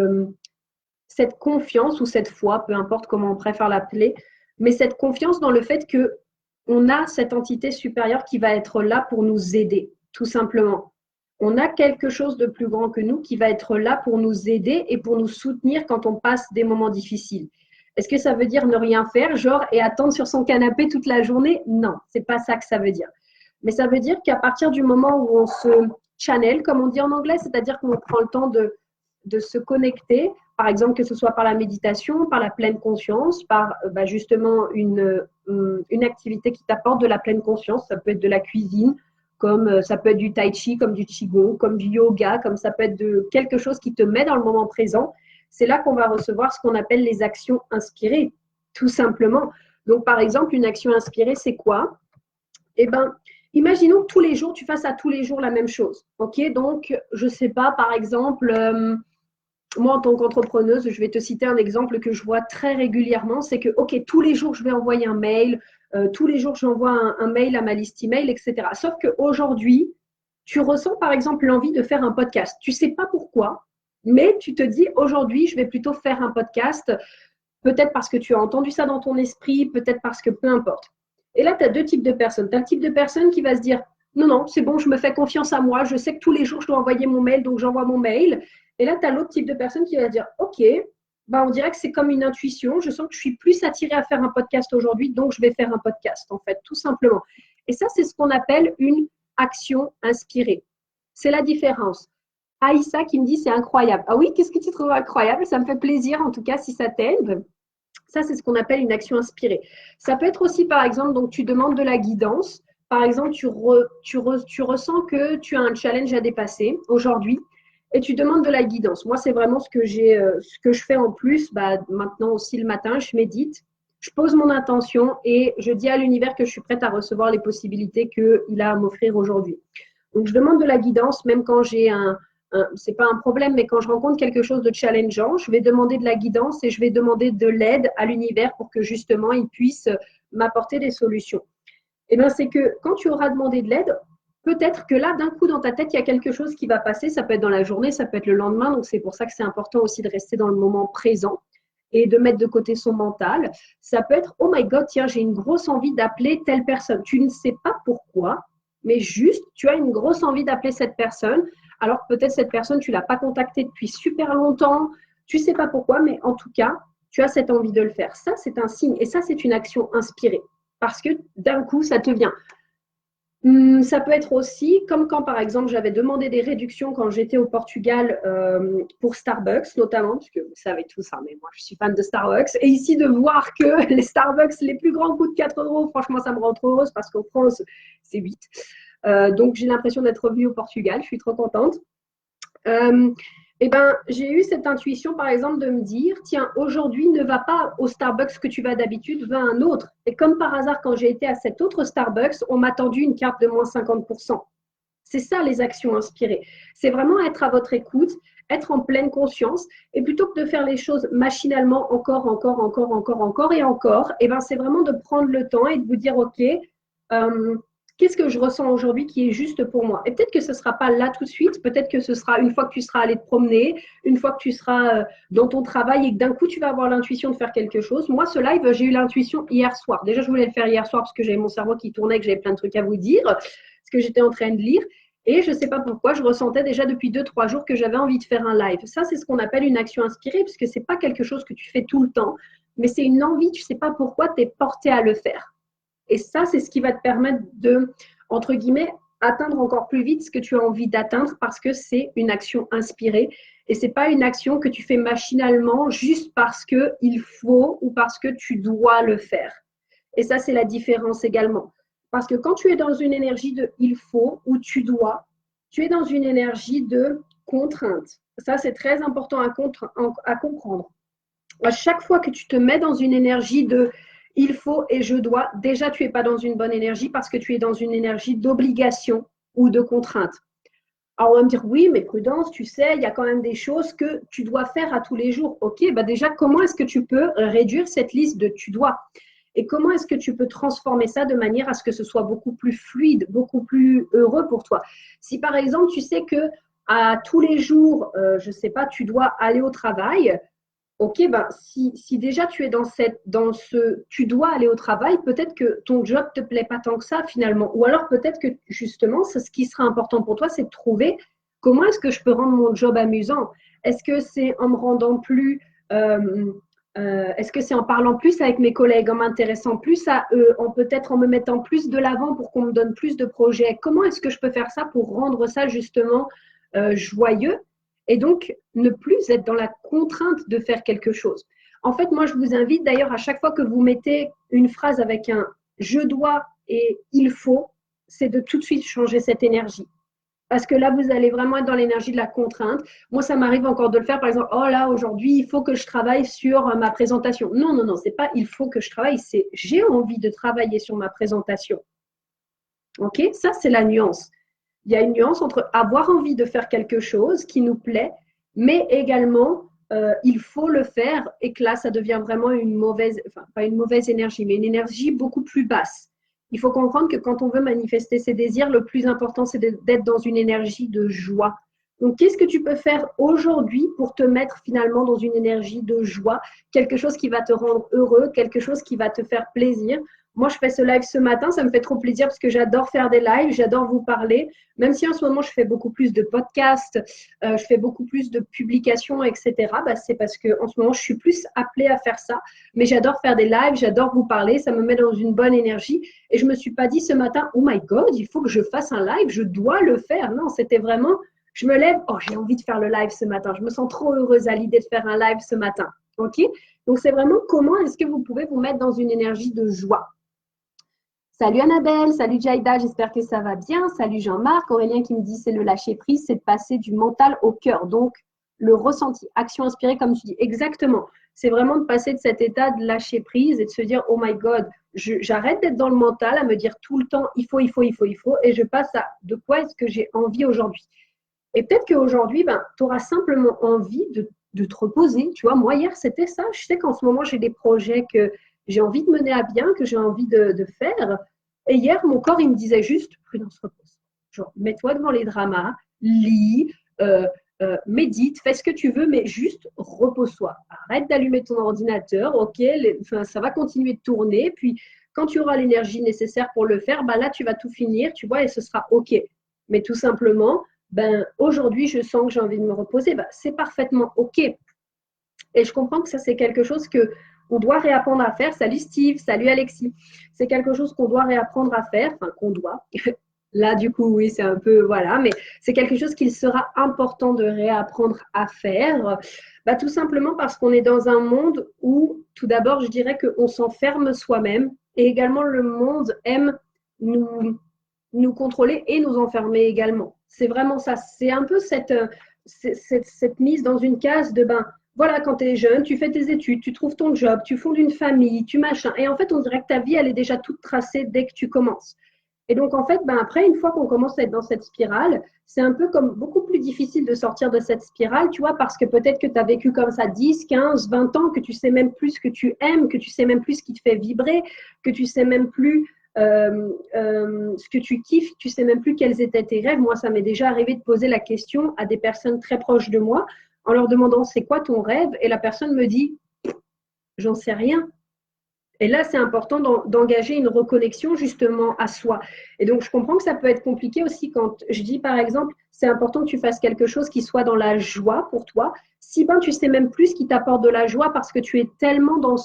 confiance ou cette foi, peu importe comment on préfère l'appeler, mais cette confiance dans le fait qu'on a cette entité supérieure qui va être là pour nous aider, tout simplement. On a quelque chose de plus grand que nous qui va être là pour nous aider et pour nous soutenir quand on passe des moments difficiles. Est-ce que ça veut dire ne rien faire, genre, et attendre sur son canapé toute la journée? Non, c'est pas ça que ça veut dire. Mais ça veut dire qu'à partir du moment où on se channel, comme on dit en anglais, c'est-à-dire qu'on prend le temps de se connecter, par exemple que ce soit par la méditation, par la pleine conscience, par justement une activité qui t'apporte de la pleine conscience, ça peut être de la cuisine, comme ça peut être du tai chi, comme du qigong, comme du yoga, comme ça peut être de quelque chose qui te met dans le moment présent. C'est là qu'on va recevoir ce qu'on appelle les actions inspirées, tout simplement. Donc, par exemple, une action inspirée, c'est quoi? Eh bien, imaginons que tous les jours, tu fasses à tous les jours la même chose. OK? Donc, je ne sais pas, par exemple, moi, en tant qu'entrepreneuse, je vais te citer un exemple que je vois très régulièrement, c'est que, OK, tous les jours, je vais envoyer un mail, tous les jours, j'envoie un mail à ma liste email, etc. Sauf qu'aujourd'hui, tu ressens, par exemple, l'envie de faire un podcast. Tu ne sais pas pourquoi, mais tu te dis, aujourd'hui, je vais plutôt faire un podcast, peut-être parce que tu as entendu ça dans ton esprit, peut-être parce que peu importe. Et là, tu as deux types de personnes. Tu as le type de personne qui va se dire, non, non, c'est bon, je me fais confiance à moi, je sais que tous les jours, je dois envoyer mon mail, donc j'envoie mon mail. Et là, tu as l'autre type de personne qui va dire, OK, on dirait que c'est comme une intuition, je sens que je suis plus attirée à faire un podcast aujourd'hui, donc je vais faire un podcast, en fait, tout simplement. Et ça, c'est ce qu'on appelle une action inspirée. C'est la différence. Aïssa qui me dit, c'est incroyable. Ah oui, qu'est-ce que tu trouves incroyable? Ça me fait plaisir, en tout cas, si ça t'aide. Ça, c'est ce qu'on appelle une action inspirée. Ça peut être aussi, par exemple, donc tu demandes de la guidance. Par exemple, tu ressens que tu as un challenge à dépasser aujourd'hui et tu demandes de la guidance. Moi, c'est vraiment ce que je fais en plus. Maintenant aussi le matin, je médite, je pose mon intention et je dis à l'univers que je suis prête à recevoir les possibilités qu'il a à m'offrir aujourd'hui. Donc, je demande de la guidance, même quand j'ai c'est pas un problème, mais quand je rencontre quelque chose de challengeant, je vais demander de la guidance et je vais demander de l'aide à l'univers pour que justement il puisse m'apporter des solutions. Et bien, c'est que quand tu auras demandé de l'aide, peut-être que là, d'un coup, dans ta tête, il y a quelque chose qui va passer. Ça peut être dans la journée, ça peut être le lendemain. Donc, c'est pour ça que c'est important aussi de rester dans le moment présent et de mettre de côté son mental. Ça peut être, oh my God, tiens, j'ai une grosse envie d'appeler telle personne. Tu ne sais pas pourquoi, mais juste, tu as une grosse envie d'appeler cette personne. Alors peut-être cette personne, tu ne l'as pas contactée depuis super longtemps, tu ne sais pas pourquoi, mais en tout cas, tu as cette envie de le faire. Ça, c'est un signe et ça, c'est une action inspirée parce que d'un coup, ça te vient. Ça peut être aussi, comme quand par exemple j'avais demandé des réductions quand j'étais au Portugal pour Starbucks notamment, puisque vous savez tout ça, mais moi je suis fan de Starbucks. Et ici de voir que les Starbucks, les plus grands coûtent 4 euros, franchement ça me rend trop heureuse parce qu'en France c'est 8. Donc j'ai l'impression d'être revenue au Portugal, je suis trop contente. J'ai eu cette intuition, par exemple, de me dire, tiens, aujourd'hui, ne va pas au Starbucks que tu vas d'habitude, va à un autre. Et comme par hasard, quand j'ai été à cet autre Starbucks, on m'a tendu une carte de moins 50%. C'est ça, les actions inspirées. C'est vraiment être à votre écoute, être en pleine conscience. Et plutôt que de faire les choses machinalement encore et encore, c'est vraiment de prendre le temps et de vous dire, OK, qu'est-ce que je ressens aujourd'hui qui est juste pour moi? Et peut-être que ce ne sera pas là tout de suite, peut-être que ce sera une fois que tu seras allé te promener, une fois que tu seras dans ton travail et que d'un coup tu vas avoir l'intuition de faire quelque chose. Moi, ce live, j'ai eu l'intuition hier soir. Déjà, je voulais le faire hier soir parce que j'avais mon cerveau qui tournait, que j'avais plein de trucs à vous dire, parce que j'étais en train de lire. Et je ne sais pas pourquoi, je ressentais déjà depuis 2-3 jours que j'avais envie de faire un live. Ça, c'est ce qu'on appelle une action inspirée, parce que ce n'est pas quelque chose que tu fais tout le temps, mais c'est une envie, tu ne sais pas pourquoi, tu es porté à le faire. Et ça, c'est ce qui va te permettre de, entre guillemets, atteindre encore plus vite ce que tu as envie d'atteindre parce que c'est une action inspirée. Et ce n'est pas une action que tu fais machinalement juste parce qu'il faut ou parce que tu dois le faire. Et ça, c'est la différence également. Parce que quand tu es dans une énergie de il faut ou tu dois, tu es dans une énergie de contrainte. Ça, c'est très important à comprendre. À chaque fois que tu te mets dans une énergie de il faut et je dois, déjà tu n'es pas dans une bonne énergie parce que tu es dans une énergie d'obligation ou de contrainte. Alors on va me dire oui, mais Prudence, tu sais, il y a quand même des choses que tu dois faire à tous les jours. Ok, déjà comment est-ce que tu peux réduire cette liste de tu dois? Et comment est-ce que tu peux transformer ça de manière à ce que ce soit beaucoup plus fluide, beaucoup plus heureux pour toi? Si par exemple tu sais que à tous les jours, je ne sais pas, tu dois aller au travail, Ok, ben, si déjà tu es tu dois aller au travail, peut-être que ton job te plaît pas tant que ça finalement. Ou alors peut-être que justement, ce qui sera important pour toi, c'est de trouver comment est-ce que je peux rendre mon job amusant. Est-ce que c'est en me rendant plus, euh, est-ce que c'est en parlant plus avec mes collègues, en m'intéressant plus à eux, peut-être en me mettant plus de l'avant pour qu'on me donne plus de projets. Comment est-ce que je peux faire ça pour rendre ça justement joyeux? Et donc ne plus être dans la contrainte de faire quelque chose. En fait, moi, je vous invite d'ailleurs à chaque fois que vous mettez une phrase avec un je dois et il faut, c'est de tout de suite changer cette énergie. Parce que là, vous allez vraiment être dans l'énergie de la contrainte. Moi, ça m'arrive encore de le faire. Par exemple, oh là, aujourd'hui, il faut que je travaille sur ma présentation. Non, non, non, c'est pas il faut que je travaille, c'est j'ai envie de travailler sur ma présentation. OK? Ça, c'est la nuance. Il y a une nuance entre avoir envie de faire quelque chose qui nous plaît, mais également il faut le faire et que là, ça devient vraiment une mauvaise, enfin pas une mauvaise énergie, mais une énergie beaucoup plus basse. Il faut comprendre que quand on veut manifester ses désirs, le plus important, c'est d'être dans une énergie de joie. Donc, qu'est-ce que tu peux faire aujourd'hui pour te mettre finalement dans une énergie de joie, quelque chose qui va te rendre heureux, quelque chose qui va te faire plaisir. Moi, je fais ce live ce matin, ça me fait trop plaisir parce que j'adore faire des lives, j'adore vous parler. Même si en ce moment, je fais beaucoup plus de podcasts, je fais beaucoup plus de publications, etc., bah, c'est parce qu'en ce moment, je suis plus appelée à faire ça. Mais j'adore faire des lives, j'adore vous parler, ça me met dans une bonne énergie. Et je ne me suis pas dit ce matin, oh my God, il faut que je fasse un live, je dois le faire. Non, c'était vraiment, je me lève, oh, j'ai envie de faire le live ce matin. Je me sens trop heureuse à l'idée de faire un live ce matin. OK? Donc, c'est vraiment comment est-ce que vous pouvez vous mettre dans une énergie de joie. Salut Annabelle, salut Jaïda, j'espère que ça va bien. Salut Jean-Marc, Aurélien qui me dit c'est le lâcher prise, c'est de passer du mental au cœur. Donc le ressenti, action inspirée comme tu dis. Exactement. C'est vraiment de passer de cet état de lâcher prise et de se dire oh my God, j'arrête d'être dans le mental à me dire tout le temps il faut, il faut, il faut, il faut et je passe à de quoi est-ce que j'ai envie aujourd'hui. Et peut-être qu'aujourd'hui, ben, tu auras simplement envie de te reposer. Tu vois, moi hier c'était ça. Je sais qu'en ce moment j'ai des projets que j'ai envie de mener à bien, que j'ai envie de faire. Et hier, mon corps, il me disait juste, prudence, repose. Genre, mets-toi devant les dramas, lis, médite, fais ce que tu veux, mais juste repose-toi. Arrête d'allumer ton ordinateur, ok, ça va continuer de tourner, puis quand tu auras l'énergie nécessaire pour le faire, bah là, tu vas tout finir, tu vois, et ce sera ok. Mais tout simplement, ben, aujourd'hui, je sens que j'ai envie de me reposer, ben, c'est parfaitement ok. Et je comprends que ça, c'est quelque chose que on doit réapprendre à faire. Salut Steve, salut Alexis. C'est quelque chose qu'on doit réapprendre à faire, enfin qu'on doit. Là, du coup, oui, c'est un peu, voilà, mais c'est quelque chose qu'il sera important de réapprendre à faire. Bah, tout simplement parce qu'on est dans un monde où, tout d'abord, je dirais qu'on s'enferme soi-même et également le monde aime nous contrôler et nous enfermer également. C'est vraiment ça. C'est un peu cette mise dans une case de ben, voilà, quand tu es jeune, tu fais tes études, tu trouves ton job, tu fondes une famille, tu machin. Et en fait, on dirait que ta vie, elle est déjà toute tracée dès que tu commences. Et donc, en fait, ben après, une fois qu'on commence à être dans cette spirale, c'est un peu comme beaucoup plus difficile de sortir de cette spirale, tu vois, parce que peut-être que tu as vécu comme ça 10, 15, 20 ans, que tu sais même plus ce que tu aimes, que tu sais même plus ce qui te fait vibrer, que tu sais même plus ce que tu kiffes, tu sais même plus quels étaient tes rêves. Moi, ça m'est déjà arrivé de poser la question à des personnes très proches de moi en leur demandant c'est quoi ton rêve et la personne me dit j'en sais rien. Et là, c'est important d'engager une reconnexion justement à soi. Et donc, je comprends que ça peut être compliqué aussi quand je dis, par exemple, c'est important que tu fasses quelque chose qui soit dans la joie pour toi. Si ben, tu sais même plus ce qui t'apporte de la joie parce que tu es tellement dans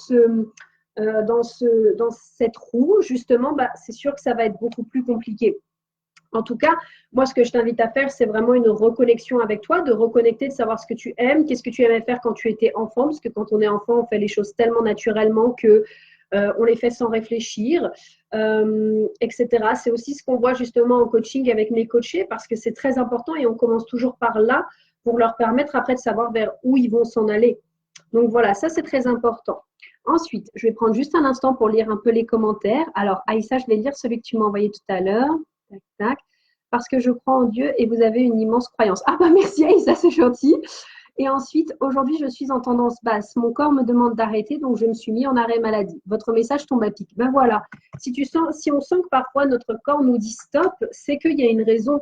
cette roue, justement, bah, c'est sûr que ça va être beaucoup plus compliqué. En tout cas, moi, ce que je t'invite à faire, c'est vraiment une reconnexion avec toi, de reconnecter, de savoir ce que tu aimes, qu'est-ce que tu aimais faire quand tu étais enfant, parce que quand on est enfant, on fait les choses tellement naturellement que on les fait sans réfléchir, etc. C'est aussi ce qu'on voit justement en coaching avec mes coachés, parce que c'est très important et on commence toujours par là pour leur permettre après de savoir vers où ils vont s'en aller. Donc voilà, ça c'est très important. Ensuite, je vais prendre juste un instant pour lire un peu les commentaires. Alors, Aïssa, je vais lire celui que tu m'as envoyé tout à l'heure. Tac, tac. Parce que je crois en Dieu et vous avez une immense croyance. Ah bah merci Aïssa, c'est gentil. Et ensuite, aujourd'hui, je suis en tendance basse. Mon corps me demande d'arrêter, donc je me suis mis en arrêt maladie. Votre message tombe à pic. Ben voilà. Si on sent que parfois notre corps nous dit stop, c'est qu'il y a une raison.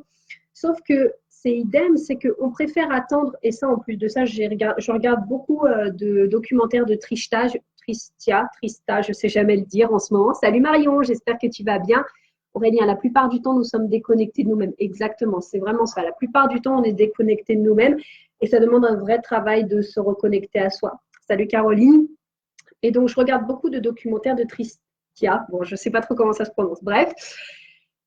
Sauf que c'est idem, c'est qu'on préfère attendre, et ça en plus de ça, je regarde beaucoup de documentaires de Trista, je ne sais jamais le dire en ce moment. Salut Marion, j'espère que tu vas bien. Aurélien, la plupart du temps, nous sommes déconnectés de nous-mêmes. Exactement, c'est vraiment ça. La plupart du temps, on est déconnectés de nous-mêmes et ça demande un vrai travail de se reconnecter à soi. Salut Caroline. Et donc, je regarde beaucoup de documentaires de Tristia. Bon, je ne sais pas trop comment ça se prononce. Bref.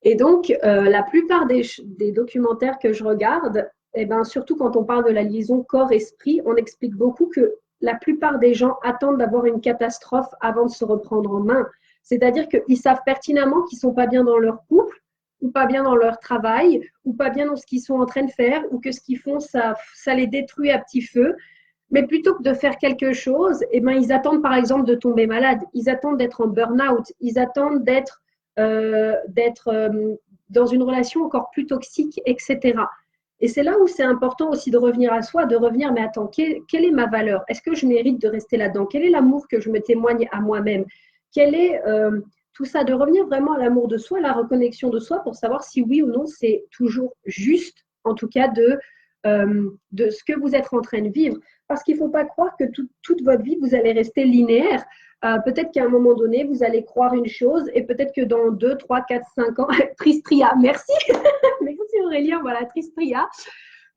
Et donc, la plupart des documentaires que je regarde, eh ben, surtout quand on parle de la liaison corps-esprit, on explique beaucoup que la plupart des gens attendent d'avoir une catastrophe avant de se reprendre en main. C'est-à-dire qu'ils savent pertinemment qu'ils ne sont pas bien dans leur couple, ou pas bien dans leur travail, ou pas bien dans ce qu'ils sont en train de faire, ou que ce qu'ils font, ça les détruit à petit feu. Mais plutôt que de faire quelque chose, eh ben, ils attendent par exemple de tomber malade, ils attendent d'être en burn-out, ils attendent d'être dans une relation encore plus toxique, etc. Et c'est là où c'est important aussi de revenir à soi, de revenir, mais attends, quelle est ma valeur? Est-ce que je mérite de rester là-dedans? Quel est l'amour que je me témoigne à moi-même? Quel est tout ça? De revenir vraiment à l'amour de soi, la reconnexion de soi pour savoir si oui ou non c'est toujours juste, en tout cas de ce que vous êtes en train de vivre. Parce qu'il ne faut pas croire que toute votre vie, vous allez rester linéaire. Peut-être qu'à un moment donné, vous allez croire une chose et peut-être que dans 2, 3, 4, 5 ans, Tristria, merci, merci Aurélien, voilà, Tristria.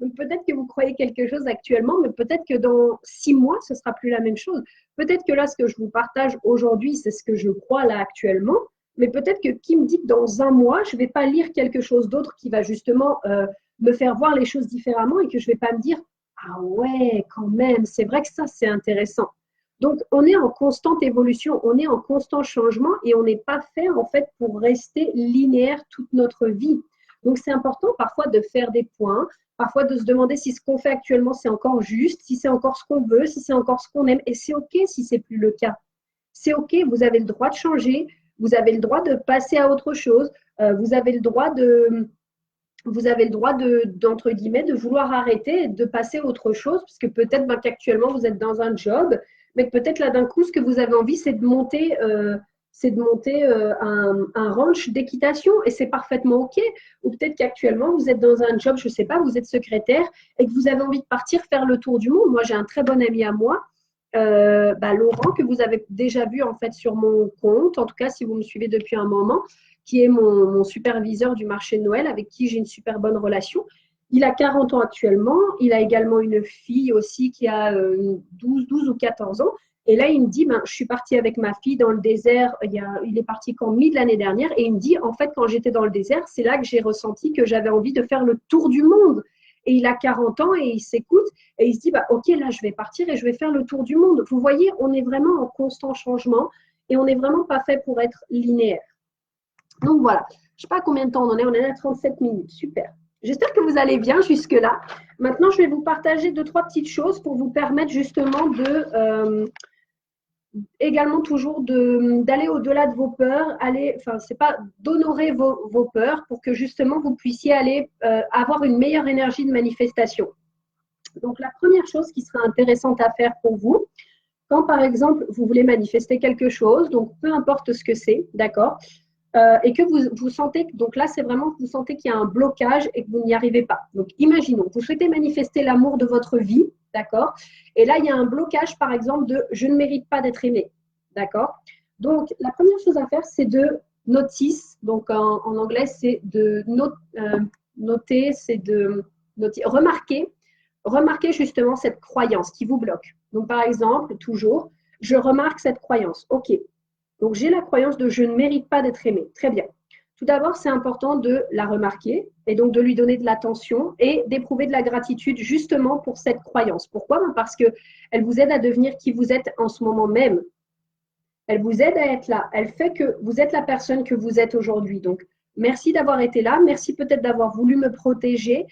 Donc peut-être que vous croyez quelque chose actuellement, mais peut-être que dans 6 mois, ce ne sera plus la même chose. Peut-être que là, ce que je vous partage aujourd'hui, c'est ce que je crois là actuellement, mais peut-être que qui me dit que dans un mois, je ne vais pas lire quelque chose d'autre qui va justement me faire voir les choses différemment et que je ne vais pas me dire « Ah ouais, quand même, c'est vrai que ça, c'est intéressant ». Donc, on est en constante évolution, on est en constant changement et on n'est pas fait en fait pour rester linéaire toute notre vie. Donc, c'est important parfois de faire des points, parfois de se demander si ce qu'on fait actuellement, c'est encore juste, si c'est encore ce qu'on veut, si c'est encore ce qu'on aime. Et c'est OK si ce n'est plus le cas. C'est OK, vous avez le droit de changer, vous avez le droit de passer à autre chose, vous avez le droit d'entre guillemets, de vouloir arrêter et de passer à autre chose, parce que peut-être qu'actuellement, vous êtes dans un job, mais peut-être là, d'un coup, ce que vous avez envie, c'est de monter, un ranch d'équitation, et c'est parfaitement OK. Ou peut-être qu'actuellement, vous êtes dans un job, je ne sais pas, vous êtes secrétaire, et que vous avez envie de partir faire le tour du monde. Moi, j'ai un très bon ami à moi, Laurent, que vous avez déjà vu en fait sur mon compte, en tout cas, si vous me suivez depuis un moment, qui est mon superviseur du marché de Noël, avec qui j'ai une super bonne relation. Il a 40 ans actuellement. Il a également une fille aussi qui a 12 ou 14 ans. Et là, il me dit, je suis partie avec ma fille dans le désert. Il est parti qu'en mi de l'année dernière. Et il me dit, en fait, quand j'étais dans le désert, c'est là que j'ai ressenti que j'avais envie de faire le tour du monde. Et il a 40 ans et il s'écoute et il se dit, OK, là, je vais partir et je vais faire le tour du monde. Vous voyez, on est vraiment en constant changement et on n'est vraiment pas fait pour être linéaire. Donc voilà, je ne sais pas combien de temps on est à 37 minutes, super. J'espère que vous allez bien jusque-là. Maintenant, je vais vous partager 2-3 petites choses pour vous permettre justement également toujours d'aller au-delà de vos peurs, c'est pas d'honorer vos peurs pour que justement vous puissiez aller avoir une meilleure énergie de manifestation. Donc la première chose qui sera intéressante à faire pour vous, quand par exemple vous voulez manifester quelque chose, donc peu importe ce que c'est, d'accord, et que vous sentez, donc là c'est vraiment que vous sentez qu'il y a un blocage et que vous n'y arrivez pas. Donc imaginons, vous souhaitez manifester l'amour de votre vie, d'accord, et là il y a un blocage par exemple de je ne mérite pas d'être aimé, d'accord. Donc la première chose à faire c'est de notice, donc en anglais c'est de noter, c'est de remarquer justement cette croyance qui vous bloque. Donc par exemple, toujours, je remarque cette croyance, ok. Donc, j'ai la croyance de je ne mérite pas d'être aimé. Très bien. Tout d'abord, c'est important de la remarquer et donc de lui donner de l'attention et d'éprouver de la gratitude justement pour cette croyance. Pourquoi? Parce qu'elle vous aide à devenir qui vous êtes en ce moment même. Elle vous aide à être là. Elle fait que vous êtes la personne que vous êtes aujourd'hui. Donc, merci d'avoir été là. Merci peut-être d'avoir voulu me protéger.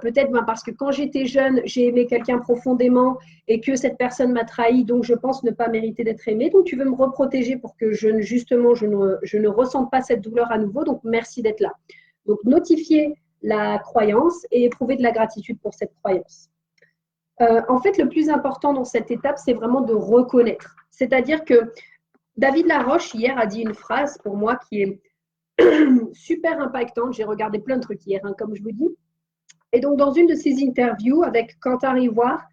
Peut-être parce que quand j'étais jeune, j'ai aimé quelqu'un profondément et que cette personne m'a trahi, donc je pense ne pas mériter d'être aimée. Donc tu veux me reprotéger pour que je ne ressente pas cette douleur à nouveau. Donc merci d'être là. Donc notifier la croyance et éprouver de la gratitude pour cette croyance. En fait, le plus important dans cette étape, c'est vraiment de reconnaître. C'est-à-dire que David Laroche, hier, a dit une phrase pour moi qui est super impactante. J'ai regardé plein de trucs hier, comme je vous dis. Et donc, dans une de ses interviews avec Quentin Rivoire,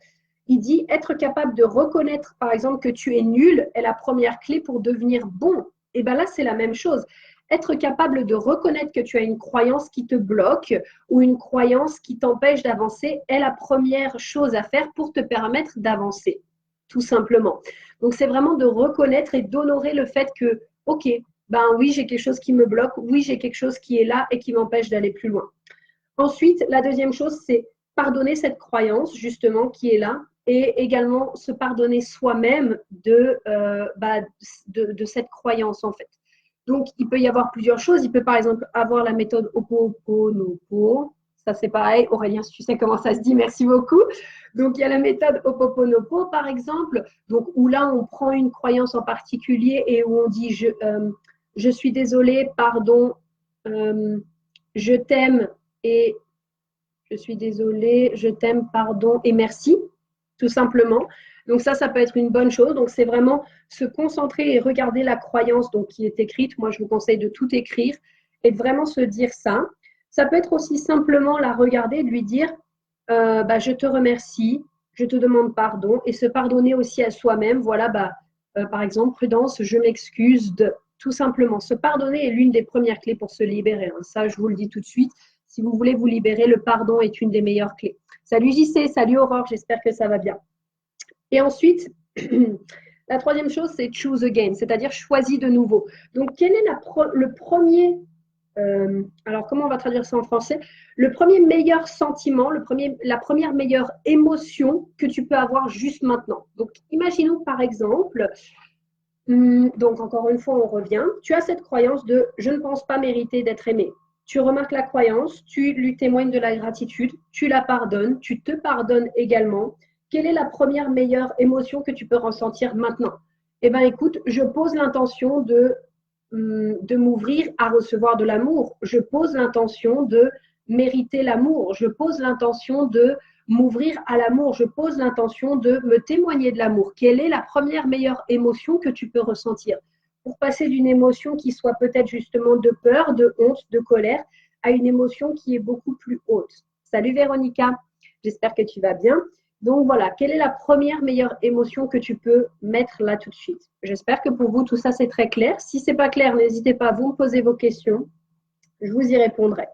il dit être capable de reconnaître, par exemple, que tu es nul est la première clé pour devenir bon. Et bien là, c'est la même chose. Être capable de reconnaître que tu as une croyance qui te bloque ou une croyance qui t'empêche d'avancer est la première chose à faire pour te permettre d'avancer, tout simplement. Donc, c'est vraiment de reconnaître et d'honorer le fait que, OK, ben oui, j'ai quelque chose qui me bloque, oui, j'ai quelque chose qui est là et qui m'empêche d'aller plus loin. Ensuite, la deuxième chose, c'est pardonner cette croyance, justement, qui est là, et également se pardonner soi-même de cette croyance, en fait. Donc, il peut y avoir plusieurs choses. Il peut, par exemple, avoir la méthode Ho'oponopono. Ça, c'est pareil. Aurélien, si tu sais comment ça se dit, merci beaucoup. Donc, il y a la méthode Ho'oponopono, par exemple, donc, où là, on prend une croyance en particulier et où on dit je suis désolé, pardon, je t'aime et je suis désolée, je t'aime, pardon et merci, tout simplement. Donc ça peut être une bonne chose. Donc c'est vraiment se concentrer et regarder la croyance donc, qui est écrite. Moi, je vous conseille de tout écrire et de vraiment se dire ça. Ça peut être aussi simplement la regarder et lui dire je te remercie, je te demande pardon et se pardonner aussi à soi-même. Voilà, par exemple, Prudence, je m'excuse de tout simplement. Se pardonner est l'une des premières clés pour se libérer. Hein. Ça, je vous le dis tout de suite. Si vous voulez vous libérer, le pardon est une des meilleures clés. Salut JC, salut Aurore, j'espère que ça va bien. Et ensuite, la troisième chose, c'est choose again, c'est-à-dire choisis de nouveau. Donc, quel est le premier, alors comment on va traduire ça en français? Le premier meilleur sentiment, la première meilleure émotion que tu peux avoir juste maintenant. Donc, imaginons par exemple, donc encore une fois, on revient, tu as cette croyance de je ne pense pas mériter d'être aimé. Tu remarques la croyance, tu lui témoignes de la gratitude, tu la pardonnes, tu te pardonnes également. Quelle est la première meilleure émotion que tu peux ressentir maintenant? Eh bien, écoute, je pose l'intention de m'ouvrir à recevoir de l'amour. Je pose l'intention de mériter l'amour. Je pose l'intention de m'ouvrir à l'amour. Je pose l'intention de me témoigner de l'amour. Quelle est la première meilleure émotion que tu peux ressentir? Pour passer d'une émotion qui soit peut-être justement de peur, de honte, de colère, à une émotion qui est beaucoup plus haute. Salut Véronica, j'espère que tu vas bien. Donc voilà, quelle est la première meilleure émotion que tu peux mettre là tout de suite? J'espère que pour vous, tout ça, c'est très clair. Si ce n'est pas clair, n'hésitez pas à vous me poser vos questions. Je vous y répondrai.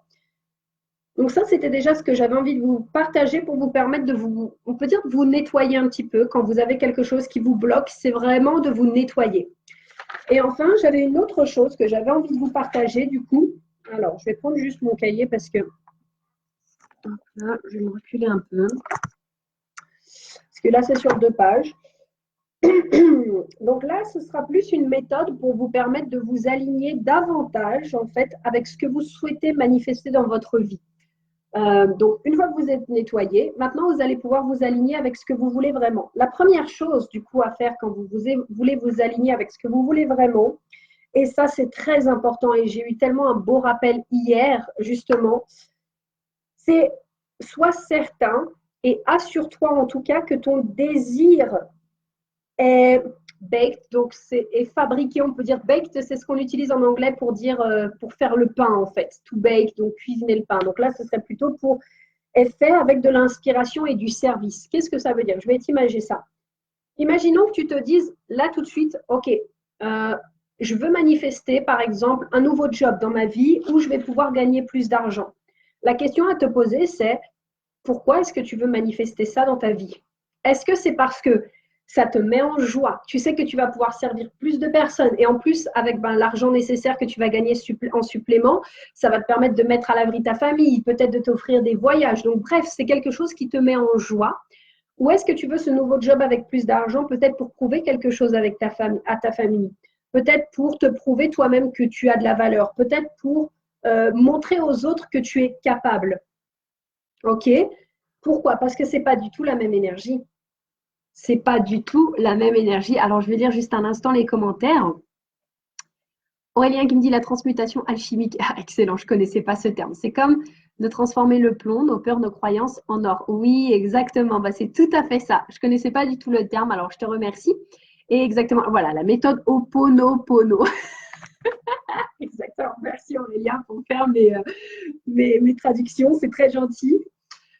Donc ça, c'était déjà ce que j'avais envie de vous partager pour vous permettre de vous, on peut dire, de vous nettoyer un petit peu. Quand vous avez quelque chose qui vous bloque, c'est vraiment de vous nettoyer. Et enfin, j'avais une autre chose que j'avais envie de vous partager du coup. Alors, je vais prendre juste mon cahier parce que là, je vais me reculer un peu. Parce que là, c'est sur 2 pages. Donc là, ce sera plus une méthode pour vous permettre de vous aligner davantage en fait avec ce que vous souhaitez manifester dans votre vie. Donc, une fois que vous êtes nettoyé, maintenant, vous allez pouvoir vous aligner avec ce que vous voulez vraiment. La première chose, du coup, à faire quand vous voulez vous aligner avec ce que vous voulez vraiment, et ça, c'est très important, et j'ai eu tellement un beau rappel hier, justement, c'est sois certain et assure-toi en tout cas que ton désir est baked, donc est fabriqué, on peut dire baked, c'est ce qu'on utilise en anglais pour dire, pour faire le pain en fait, to bake, donc cuisiner le pain. Donc là, ce serait plutôt pour être fait avec de l'inspiration et du service. Qu'est-ce que ça veut dire? Je vais t'imaginer ça. Imaginons que tu te dises là tout de suite, ok, je veux manifester par exemple un nouveau job dans ma vie où je vais pouvoir gagner plus d'argent. La question à te poser, c'est pourquoi est-ce que tu veux manifester ça dans ta vie? Est-ce que c'est parce que ça te met en joie? Tu sais que tu vas pouvoir servir plus de personnes et en plus, avec l'argent nécessaire que tu vas gagner en supplément, ça va te permettre de mettre à l'abri ta famille, peut-être de t'offrir des voyages. Donc bref, c'est quelque chose qui te met en joie. Ou est-ce que tu veux ce nouveau job avec plus d'argent, peut-être pour prouver quelque chose avec à ta famille, peut-être pour te prouver toi-même que tu as de la valeur, peut-être pour montrer aux autres que tu es capable. Ok? Pourquoi? Parce que c'est pas du tout la même énergie. C'est pas du tout la même énergie. Alors, je vais lire juste un instant les commentaires. Aurélien qui me dit la transmutation alchimique. Ah, excellent, je ne connaissais pas ce terme. C'est comme de transformer le plomb, nos peurs, nos croyances en or. Oui, exactement. C'est tout à fait ça. Je ne connaissais pas du tout le terme, alors je te remercie. Et exactement, voilà, la méthode Ho'oponopono. Exactement. Merci Aurélien pour faire mes traductions. C'est très gentil.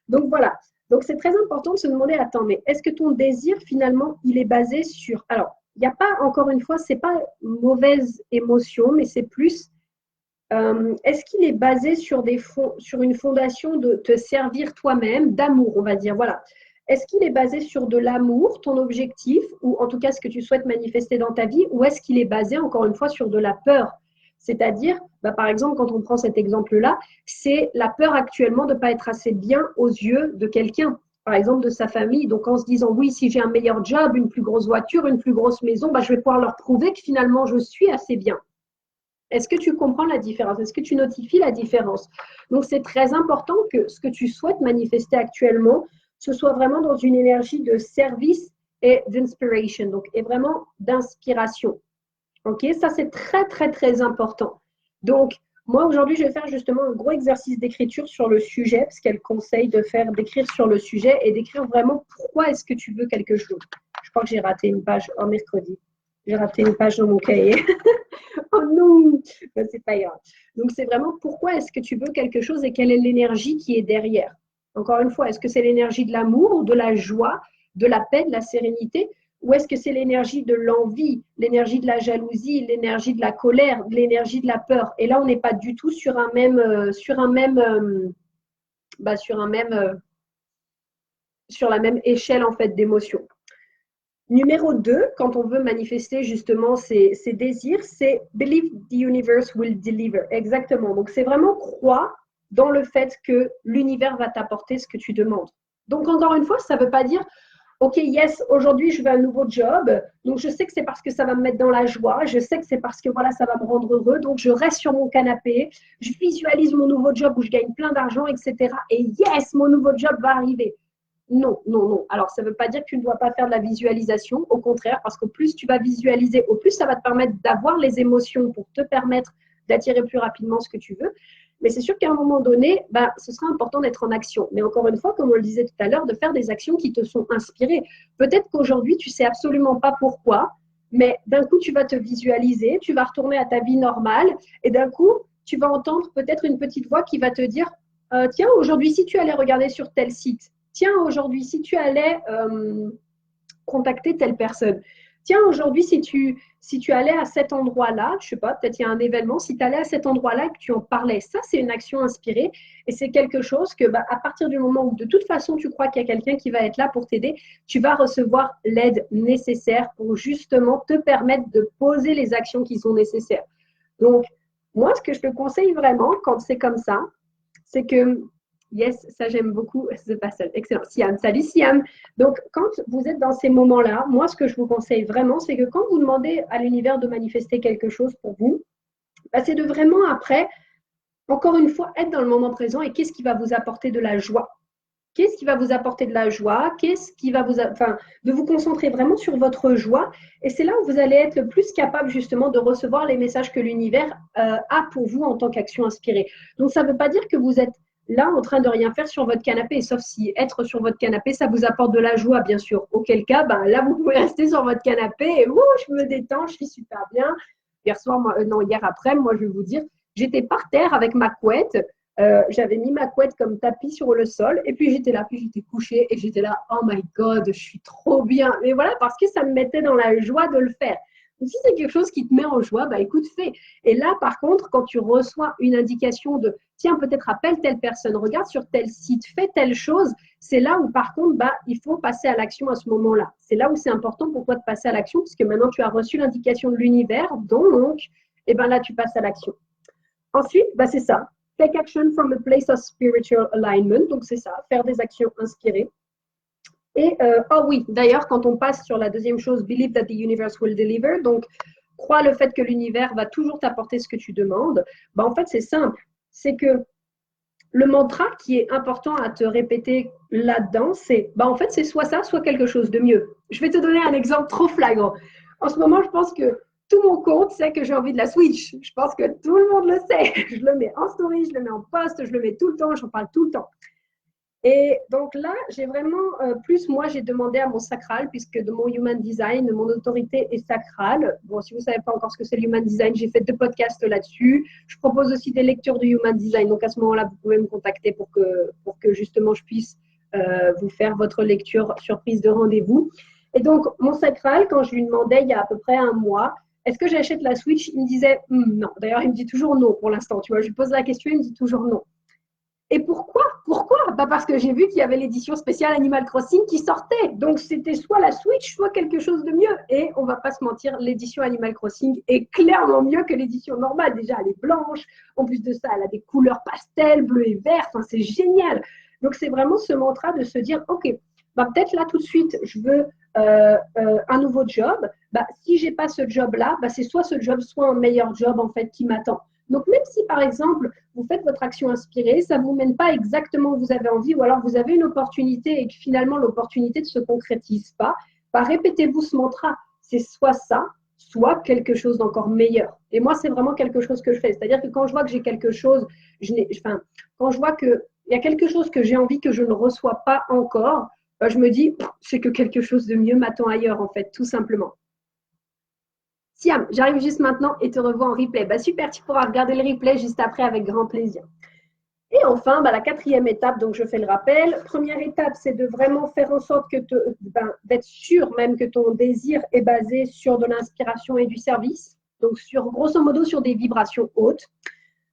Donc voilà. Donc c'est très important de se demander, attends, mais est-ce que ton désir finalement, il est basé sur… Alors, il n'y a pas, encore une fois, c'est pas mauvaise émotion, mais c'est plus, est-ce qu'il est basé sur, sur une fondation de te servir toi-même, d'amour, on va dire, voilà. Est-ce qu'il est basé sur de l'amour, ton objectif, ou en tout cas ce que tu souhaites manifester dans ta vie, ou est-ce qu'il est basé, encore une fois, sur de la peur? C'est-à-dire, bah, par exemple, quand on prend cet exemple-là, c'est la peur actuellement de ne pas être assez bien aux yeux de quelqu'un, par exemple de sa famille. Donc en se disant, oui, si j'ai un meilleur job, une plus grosse voiture, une plus grosse maison, bah, je vais pouvoir leur prouver que finalement je suis assez bien. Est-ce que tu comprends la différence? Est-ce que tu notifies la différence? Donc, c'est très important que ce que tu souhaites manifester actuellement, ce soit vraiment dans une énergie de service et d'inspiration, donc, et vraiment d'inspiration. OK? Ça, c'est très, très, très important. Donc, moi, aujourd'hui, je vais faire justement un gros exercice d'écriture sur le sujet, parce qu'elle conseille de faire, d'écrire sur le sujet et d'écrire vraiment pourquoi est-ce que tu veux quelque chose. Je crois que j'ai raté une page en mercredi. J'ai raté une page dans mon cahier. Oh non, ben, c'est pas grave. Donc, c'est vraiment pourquoi est-ce que tu veux quelque chose et quelle est l'énergie qui est derrière. Encore une fois, est-ce que c'est l'énergie de l'amour, de la joie, de la paix, de la sérénité, ou est-ce que c'est l'énergie de l'envie, l'énergie de la jalousie, l'énergie de la colère, l'énergie de la peur? Et là, on n'est pas du tout sur un même, sur la même échelle en fait d'émotions. Numéro 2, quand on veut manifester justement ses désirs, c'est believe the universe will deliver. Exactement. Donc, c'est vraiment croire dans le fait que l'univers va t'apporter ce que tu demandes. Donc, encore une fois, ça ne veut pas dire, OK, yes, aujourd'hui, je veux un nouveau job. Donc, je sais que c'est parce que ça va me mettre dans la joie. Je sais que c'est parce que voilà, ça va me rendre heureux. Donc, je reste sur mon canapé. Je visualise mon nouveau job où je gagne plein d'argent, etc. Et yes, mon nouveau job va arriver. Non, non, non. Alors, ça ne veut pas dire que tu ne dois pas faire de la visualisation. Au contraire, parce qu'au plus tu vas visualiser, au plus ça va te permettre d'avoir les émotions pour te permettre d'attirer plus rapidement ce que tu veux. Mais c'est sûr qu'à un moment donné, bah, ce sera important d'être en action. Mais encore une fois, comme on le disait tout à l'heure, de faire des actions qui te sont inspirées. Peut-être qu'aujourd'hui, tu ne sais absolument pas pourquoi, mais d'un coup, tu vas te visualiser, tu vas retourner à ta vie normale, et d'un coup, tu vas entendre peut-être une petite voix qui va te dire tiens, aujourd'hui, si tu allais regarder sur tel site, tiens, aujourd'hui, si tu allais contacter telle personne, tiens, aujourd'hui, si tu allais à cet endroit-là, je ne sais pas, peut-être il y a un événement, si tu allais à cet endroit-là et que tu en parlais, ça, c'est une action inspirée et c'est quelque chose que, bah, à partir du moment où de toute façon, tu crois qu'il y a quelqu'un qui va être là pour t'aider, tu vas recevoir l'aide nécessaire pour justement te permettre de poser les actions qui sont nécessaires. Donc, moi, ce que je te conseille vraiment quand c'est comme ça, c'est que yes, ça j'aime beaucoup, c'est pas seul. Excellent. Siam, salut Siam. Donc, quand vous êtes dans ces moments-là, moi, ce que je vous conseille vraiment, c'est que quand vous demandez à l'univers de manifester quelque chose pour vous, bah, c'est de vraiment après, encore une fois, être dans le moment présent et qu'est-ce qui va vous apporter de la joie. Qu'est-ce qui va vous apporter de la joie? Qu'est-ce qui va vous, enfin, de vous concentrer vraiment sur votre joie. Et c'est là où vous allez être le plus capable justement de recevoir les messages que l'univers a pour vous en tant qu'action inspirée. Donc, ça ne veut pas dire que vous êtes là en train de rien faire sur votre canapé, sauf si être sur votre canapé, ça vous apporte de la joie, bien sûr. Auquel cas, ben, là, vous pouvez rester sur votre canapé et je me détends, je suis super bien. Hier soir, hier après, moi, je vais vous dire, j'étais par terre avec ma couette. J'avais mis ma couette comme tapis sur le sol et puis j'étais là, puis j'étais couchée et j'étais là, oh my god, je suis trop bien. Mais voilà, parce que ça me mettait dans la joie de le faire. Donc, si c'est quelque chose qui te met en joie, bah écoute, fais. Et là, par contre, quand tu reçois une indication de tiens, peut-être appelle telle personne, regarde sur tel site, fais telle chose, c'est là où, par contre, bah, il faut passer à l'action à ce moment-là. C'est là où c'est important pour toi de passer à l'action, puisque maintenant tu as reçu l'indication de l'univers, donc, et ben là, tu passes à l'action. Ensuite, bah, c'est ça. Take action from a place of spiritual alignment. Donc, c'est ça, faire des actions inspirées. Et, oh oui, d'ailleurs, quand on passe sur la deuxième chose, believe that the universe will deliver. Donc, crois le fait que l'univers va toujours t'apporter ce que tu demandes. Bah, en fait, c'est simple. C'est que le mantra qui est important à te répéter là-dedans, c'est, bah, en fait, c'est soit ça, soit quelque chose de mieux. Je vais te donner un exemple trop flagrant. En ce moment, je pense que tout mon compte sait que j'ai envie de la Switch. Je pense que tout le monde le sait. Je le mets en story, je le mets en post, je le mets tout le temps, j'en parle tout le temps. Et donc là, j'ai vraiment, moi, j'ai demandé à mon sacral, puisque de mon human design, mon autorité est sacrale. Bon, si vous ne savez pas encore ce que c'est le human design, j'ai fait 2 podcasts là-dessus. Je propose aussi des lectures du human design. Donc à ce moment-là, vous pouvez me contacter pour que justement je puisse vous faire votre lecture surprise de rendez-vous. Et donc, mon sacral, quand je lui demandais il y a à peu près un mois, est-ce que j'achète la Switch, il me disait non. D'ailleurs, il me dit toujours non pour l'instant. Tu vois, je lui pose la question, il me dit toujours non. Et pourquoi? Pourquoi? Bah parce que j'ai vu qu'il y avait l'édition spéciale Animal Crossing qui sortait. Donc c'était soit la Switch, soit quelque chose de mieux. Et on va pas se mentir, l'édition Animal Crossing est clairement mieux que l'édition normale. Déjà, elle est blanche. En plus de ça, elle a des couleurs pastel, bleu et vert. Enfin, c'est génial. Donc c'est vraiment ce mantra de se dire, ok, bah peut-être là tout de suite, je veux un nouveau job. Bah, si j'ai pas ce job-là, bah, c'est soit ce job, soit un meilleur job en fait qui m'attend. Donc même si par exemple vous faites votre action inspirée, ça ne vous mène pas exactement où vous avez envie, ou alors vous avez une opportunité et que finalement l'opportunité ne se concrétise pas, bah, répétez-vous ce mantra. C'est soit ça, soit quelque chose d'encore meilleur. Et moi, c'est vraiment quelque chose que je fais. C'est-à-dire que quand je vois que j'ai quelque chose, quand je vois qu'il y a quelque chose que j'ai envie que je ne reçois pas encore, bah, je me dis, c'est que quelque chose de mieux m'attend ailleurs, en fait, tout simplement. Siam, j'arrive juste maintenant et te revois en replay. Bah, super, tu pourras regarder le replay juste après avec grand plaisir. Et enfin, bah, la 4e étape, donc je fais le rappel. Première étape, c'est de vraiment faire en sorte d'être sûr même que ton désir est basé sur de l'inspiration et du service. Donc, grosso modo, sur des vibrations hautes.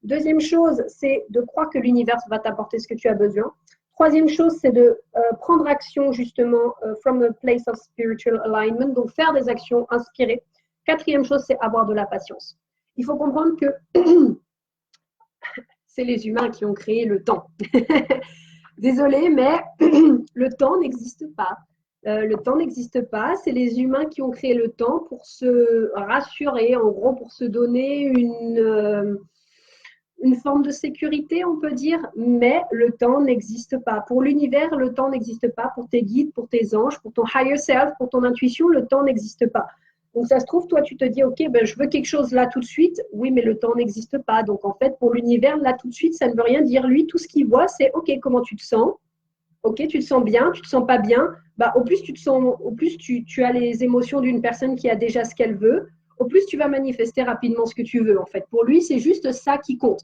Deuxième chose, c'est de croire que l'univers va t'apporter ce que tu as besoin. Troisième chose, c'est de prendre action justement from a place of spiritual alignment, donc faire des actions inspirées. Quatrième chose, c'est avoir de la patience. Il faut comprendre que c'est les humains qui ont créé le temps. Désolée, mais le temps n'existe pas. Le temps n'existe pas. C'est les humains qui ont créé le temps pour se rassurer, en gros, pour se donner une forme de sécurité, on peut dire, mais le temps n'existe pas. Pour l'univers, le temps n'existe pas. Pour tes guides, pour tes anges, pour ton higher self, pour ton intuition, le temps n'existe pas. Donc ça se trouve, toi, tu te dis, OK, ben, je veux quelque chose là tout de suite. Oui, mais le temps n'existe pas. Donc en fait, pour l'univers, là tout de suite, ça ne veut rien dire. Lui, tout ce qu'il voit, c'est, OK, comment tu te sens? OK, tu te sens bien, tu te sens pas bien. Bah, au plus tu as les émotions d'une personne qui a déjà ce qu'elle veut, au plus tu vas manifester rapidement ce que tu veux. En fait, pour lui, c'est juste ça qui compte.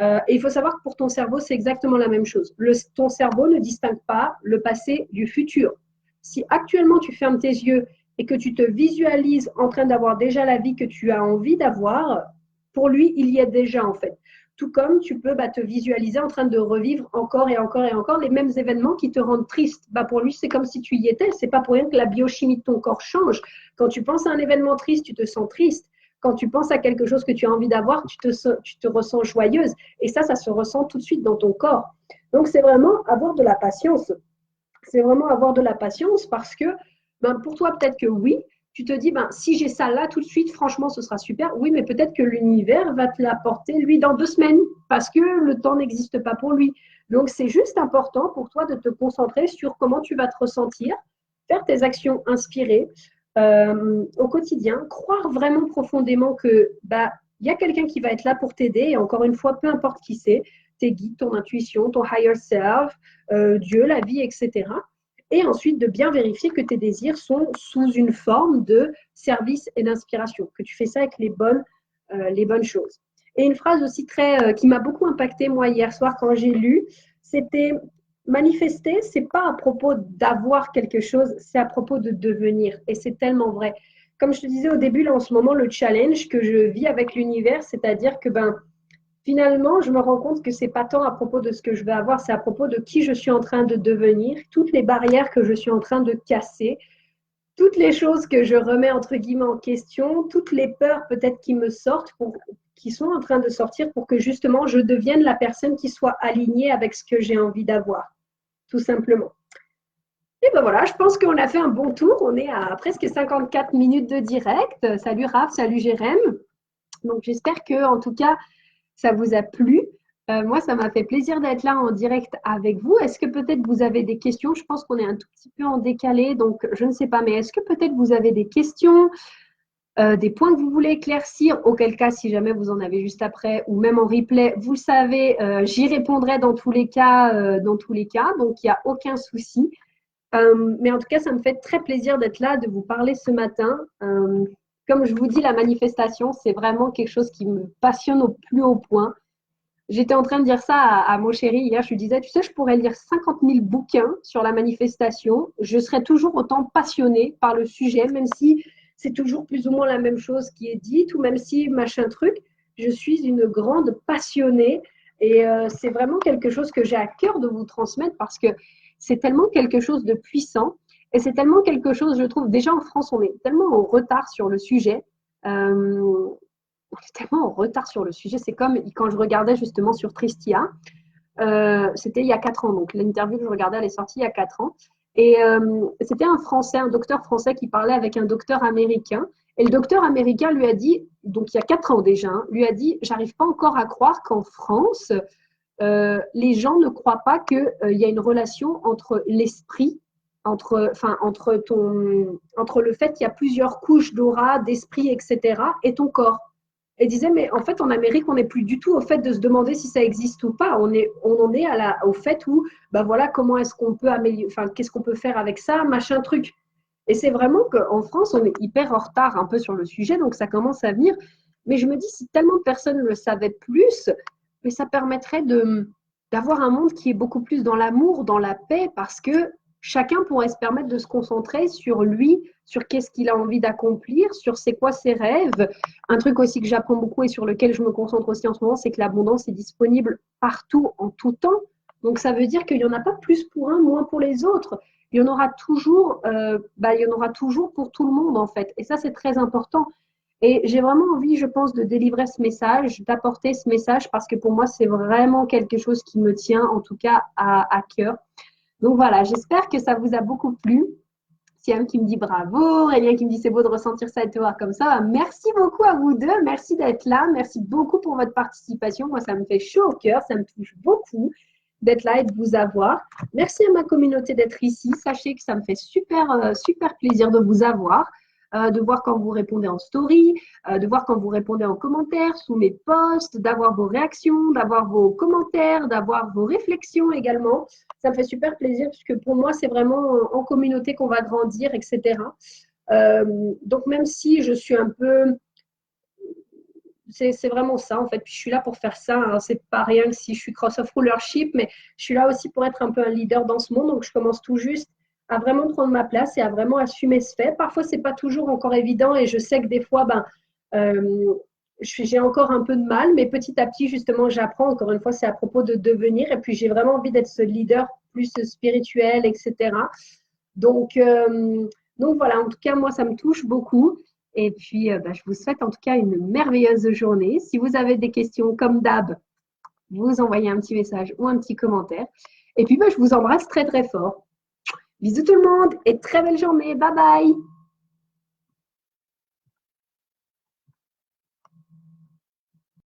Et il faut savoir que pour ton cerveau, c'est exactement la même chose. Ton cerveau ne distingue pas le passé du futur. Si actuellement tu fermes tes yeux et que tu te visualises en train d'avoir déjà la vie que tu as envie d'avoir, pour lui, il y est déjà en fait. Tout comme tu peux te visualiser en train de revivre encore et encore et encore les mêmes événements qui te rendent triste. Pour lui, c'est comme si tu y étais. C'est pas pour rien que la biochimie de ton corps change. Quand tu penses à un événement triste, tu te sens triste. Quand tu penses à quelque chose que tu as envie d'avoir, tu te ressens joyeuse. Et ça se ressent tout de suite dans ton corps. Donc, c'est vraiment avoir de la patience. C'est vraiment avoir de la patience parce que pour toi, peut-être que oui, tu te dis, si j'ai ça là tout de suite, franchement, ce sera super. Oui, mais peut-être que l'univers va te l'apporter, lui, dans 2 semaines parce que le temps n'existe pas pour lui. Donc, c'est juste important pour toi de te concentrer sur comment tu vas te ressentir, faire tes actions inspirées au quotidien, croire vraiment profondément que y a quelqu'un qui va être là pour t'aider. Et encore une fois, peu importe qui c'est, tes guides, ton intuition, ton higher self, Dieu, la vie, etc. Et ensuite de bien vérifier que tes désirs sont sous une forme de service et d'inspiration, que tu fais ça avec les bonnes choses. Et une phrase aussi qui m'a beaucoup impactée moi hier soir quand j'ai lu, c'était manifester, c'est pas à propos d'avoir quelque chose, c'est à propos de devenir. Et c'est tellement vrai. Comme je te disais au début, là en ce moment, le challenge que je vis avec l'univers, c'est-à-dire que finalement, je me rends compte que c'est pas tant à propos de ce que je vais avoir, c'est à propos de qui je suis en train de devenir, toutes les barrières que je suis en train de casser, toutes les choses que je remets entre guillemets en question, toutes les peurs peut-être qui me sortent, qui sont en train de sortir pour que justement je devienne la personne qui soit alignée avec ce que j'ai envie d'avoir, tout simplement. Et ben voilà, je pense qu'on a fait un bon tour. On est à presque 54 minutes de direct. Salut Raph, salut Jérém. Donc j'espère que en tout cas ça vous a plu. Moi, ça m'a fait plaisir d'être là en direct avec vous. Est-ce que peut-être vous avez des questions? Je pense qu'on est un tout petit peu en décalé, donc je ne sais pas, mais est-ce que peut-être vous avez des questions? des points que vous voulez éclaircir, auquel cas, si jamais vous en avez juste après ou même en replay, vous le savez, j'y répondrai dans tous les cas, donc il n'y a aucun souci. Mais en tout cas, ça me fait très plaisir d'être là, de vous parler ce matin. Comme je vous dis, la manifestation, c'est vraiment quelque chose qui me passionne au plus haut point. J'étais en train de dire ça à mon chéri hier. Je lui disais, tu sais, je pourrais lire 50 000 bouquins sur la manifestation. Je serais toujours autant passionnée par le sujet, même si c'est toujours plus ou moins la même chose qui est dite, ou même si machin truc. Je suis une grande passionnée et c'est vraiment quelque chose que j'ai à cœur de vous transmettre parce que c'est tellement quelque chose de puissant et c'est tellement quelque chose, je trouve, déjà en France, on est tellement en retard sur le sujet. Euh, on est tellement en retard sur le sujet. C'est comme quand je regardais justement sur Tristia, c'était il y a 4 ans. Donc l'interview que je regardais, elle est sortie il y a 4 ans. Et c'était un Français, un docteur français qui parlait avec un docteur américain. Et le docteur américain lui a dit, donc il y a 4 ans déjà, hein, lui a dit, j'arrive pas encore à croire qu'en France, les gens ne croient pas qu'il y a une relation entre l'esprit, entre le fait qu'il y a plusieurs couches d'aura, d'esprit, etc., et ton corps. Elle disait, mais en fait, en Amérique, on n'est plus du tout au fait de se demander si ça existe ou pas. On en est au fait où, ben voilà, comment est-ce qu'on peut améliorer, enfin, qu'est-ce qu'on peut faire avec ça, machin truc. Et c'est vraiment qu'en France, on est hyper en retard un peu sur le sujet, donc ça commence à venir. Mais je me dis, si tellement de personnes le savaient plus, mais ça permettrait d'avoir un monde qui est beaucoup plus dans l'amour, dans la paix, parce que chacun pourrait se permettre de se concentrer sur lui, sur qu'est-ce qu'il a envie d'accomplir, sur c'est quoi ses rêves. Un truc aussi que j'apprends beaucoup et sur lequel je me concentre aussi en ce moment, c'est que l'abondance est disponible partout, en tout temps. Donc ça veut dire qu'il n'y en a pas plus pour un, moins pour les autres. Il y en aura toujours, il y en aura toujours pour tout le monde en fait. Et ça, c'est très important. Et j'ai vraiment envie, je pense, de délivrer ce message, d'apporter ce message, parce que pour moi, c'est vraiment quelque chose qui me tient, en tout cas, à cœur. Donc voilà, j'espère que ça vous a beaucoup plu. Siam qui me dit bravo, Aurélien qui me dit c'est beau de ressentir ça et de te voir comme ça. Merci beaucoup à vous deux, merci d'être là, merci beaucoup pour votre participation. Moi, ça me fait chaud au cœur, ça me touche beaucoup d'être là et de vous avoir. Merci à ma communauté d'être ici. Sachez que ça me fait super plaisir de vous avoir. De voir quand vous répondez en story, de voir quand vous répondez en commentaire, sous mes posts, d'avoir vos réactions, d'avoir vos commentaires, d'avoir vos réflexions également. Ça me fait super plaisir puisque pour moi, c'est vraiment en communauté qu'on va grandir, etc. Donc, même si je suis un peu. C'est vraiment ça, en fait. Puis je suis là pour faire ça. Hein. C'est pas rien que si je suis cross-off rulership, mais je suis là aussi pour être un peu un leader dans ce monde. Donc, je commence tout juste à vraiment prendre ma place et à vraiment assumer ce fait. Parfois, c'est pas toujours encore évident et je sais que des fois, j'ai encore un peu de mal, mais petit à petit, justement, j'apprends. Encore une fois, c'est à propos de devenir. Et puis, j'ai vraiment envie d'être ce leader plus spirituel, etc. Donc, euh, donc voilà, en tout cas, moi, ça me touche beaucoup. Et puis, je vous souhaite en tout cas une merveilleuse journée. Si vous avez des questions, comme d'hab, vous envoyez un petit message ou un petit commentaire. Et puis, je vous embrasse très, très fort. Bisous tout le monde et très belle journée. Bye bye.